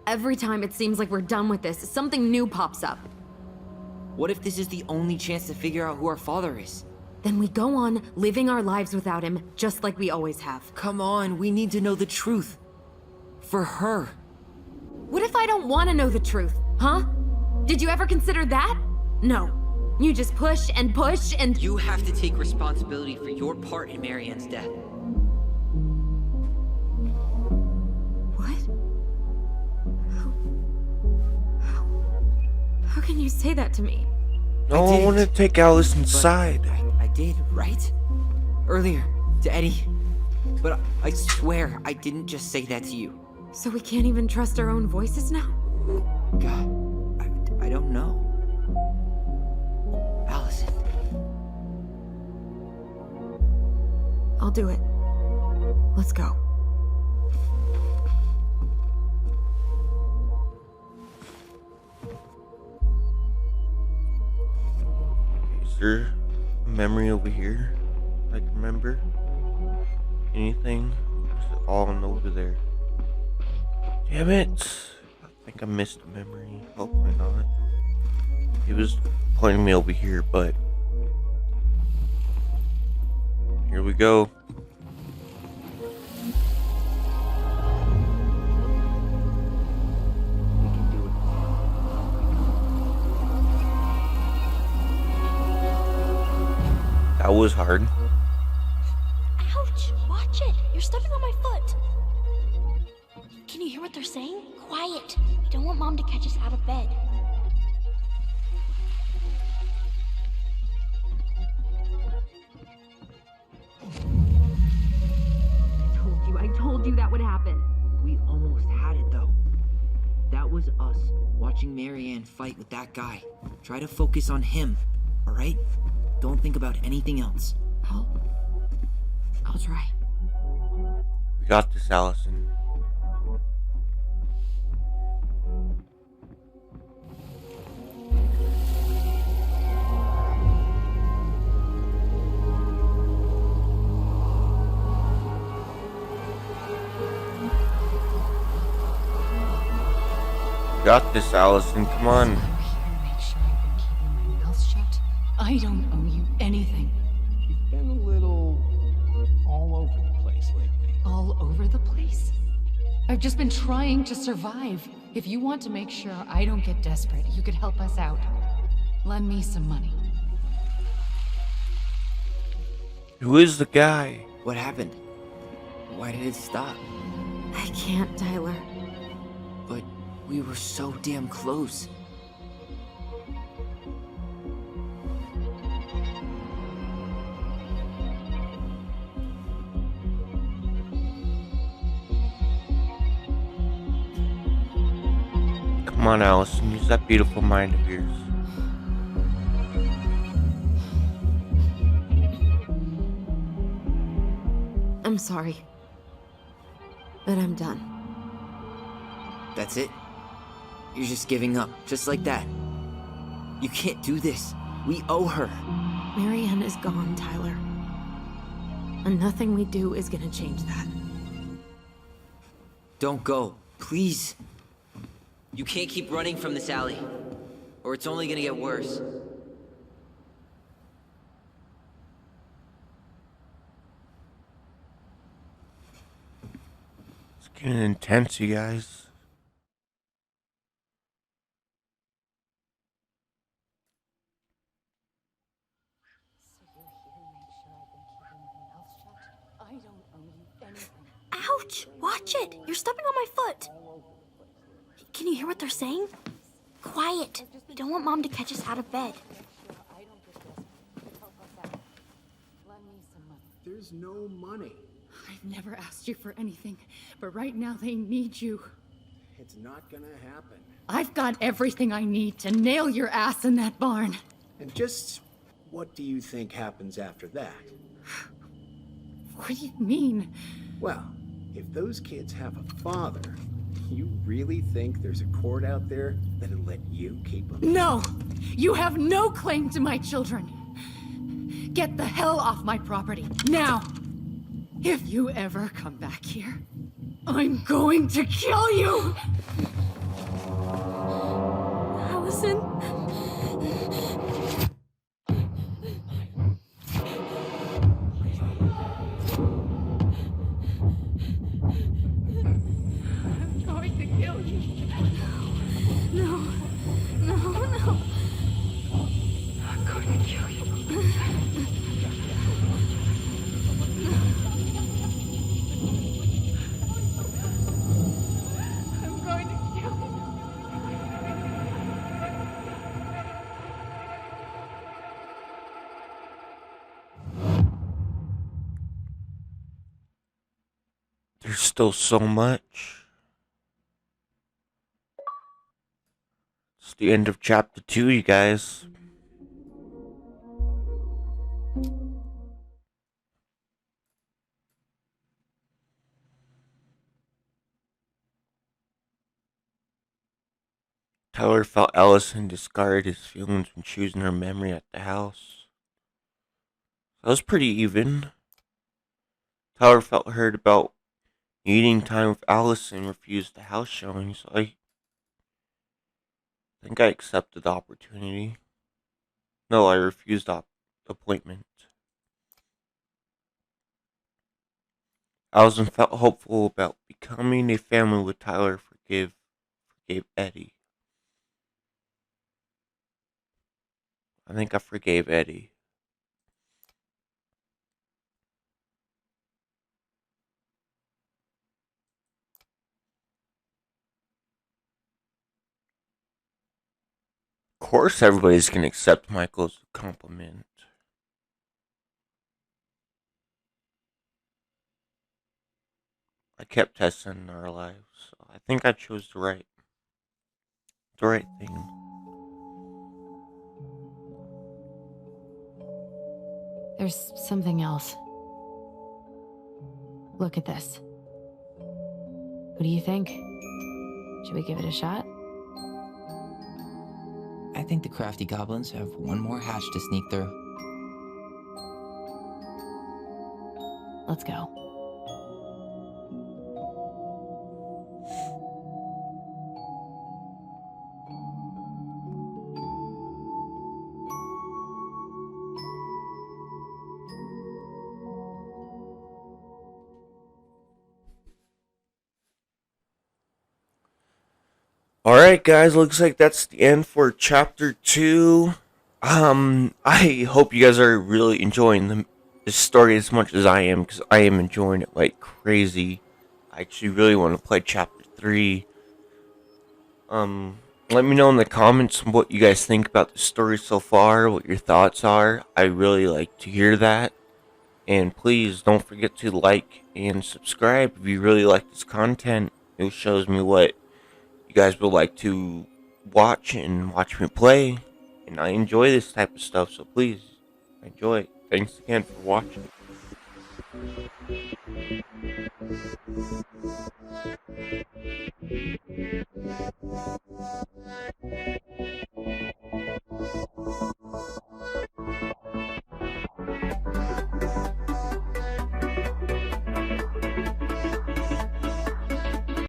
Every time it seems like we're done with this, something new pops up. What if this is the only chance to figure out who our father is? Then we go on living our lives without him, just like we always have. Come on, we need to know the truth. For her. What if I don't want to know the truth, huh? Did you ever consider that? No. You just push and push and... You have to take responsibility for your part in Marianne's death. What? How can you say that to me? No, I want to take Allison's side. I did, right? Earlier, to Eddie. But I swear I didn't just say that to you. So we can't even trust our own voices now? God, I don't know. Allison. I'll do it. Let's go. Is there a memory over here I can remember? Anything? Is it all on over there? Damn it! I think I missed a memory. Hopefully not. He was pointing me over here, but... Here we go. That was hard. Ouch! Watch it! You're stepping on my foot! Can you hear what they're saying? Quiet! We don't want Mom to catch us out of bed. I told you that would happen. We almost had it though. That was us watching Marianne fight with that guy. Try to focus on him, alright? Don't think about anything else. I'll try. We got this, Allison. got this, Allison. Come on. I don't owe you anything. You've been a little all over the place lately. All over the place? I've just been trying to survive. If you want to make sure I don't get desperate, you could help us out. Lend me some money. Who is the guy? What happened? Why did it stop? I can't, Tyler. But we were so damn close. Come on, Allison. Use that beautiful mind of yours. I'm sorry. But I'm done. That's it? You're just giving up, just like that. You can't do this. We owe her. Marianne is gone, Tyler. And nothing we do is gonna change that. Don't go, please. You can't keep running from this alley, or it's only gonna get worse. It's getting intense, you guys. Ouch! Watch it! You're stepping on my foot! Can you hear what they're saying? Quiet! We don't want Mom to catch us out of bed. There's no money. I've never asked you for anything, but right now they need you. It's not gonna happen. I've got everything I need to nail your ass in that barn. And just what do you think happens after that? What do you mean? Well, if those kids have a father, you really think there's a court out there that'll let you keep them? No! You have no claim to my children! Get the hell off my property, now! If you ever come back here, I'm going to kill you! Allison? I'm going to kill you. No. No, no. I'm going to kill you. I'm going to kill you. There's still so much. It's the end of chapter 2, you guys. Tyler felt Allison discard his feelings when choosing her memory at the house. That was pretty even. Tyler felt hurt about needing time with Allison, refused the house showing, so I think I accepted the opportunity. No, I refused the appointment. Allison felt hopeful about becoming a family with Tyler. Forgave Eddie. I think I forgave Eddie. Of course everybody's gonna accept Michael's compliment. I kept Tessa in our lives, so I think I chose the right thing. There's something else. Look at this. What do you think? Should we give it a shot? I think the crafty goblins have one more hatch to sneak through. Let's go. Alright guys, looks like that's the end for chapter 2. I hope you guys are really enjoying this story as much as I am, because I am enjoying it like crazy. I actually really want to play chapter 3. Let me know in the comments what you guys think about the story so far, what your thoughts are. I really like to hear that. And please don't forget to like and subscribe if you really like this content. It shows me what you guys would like to watch and watch me play. And I enjoy this type of stuff, so please enjoy it. Thanks again for watching.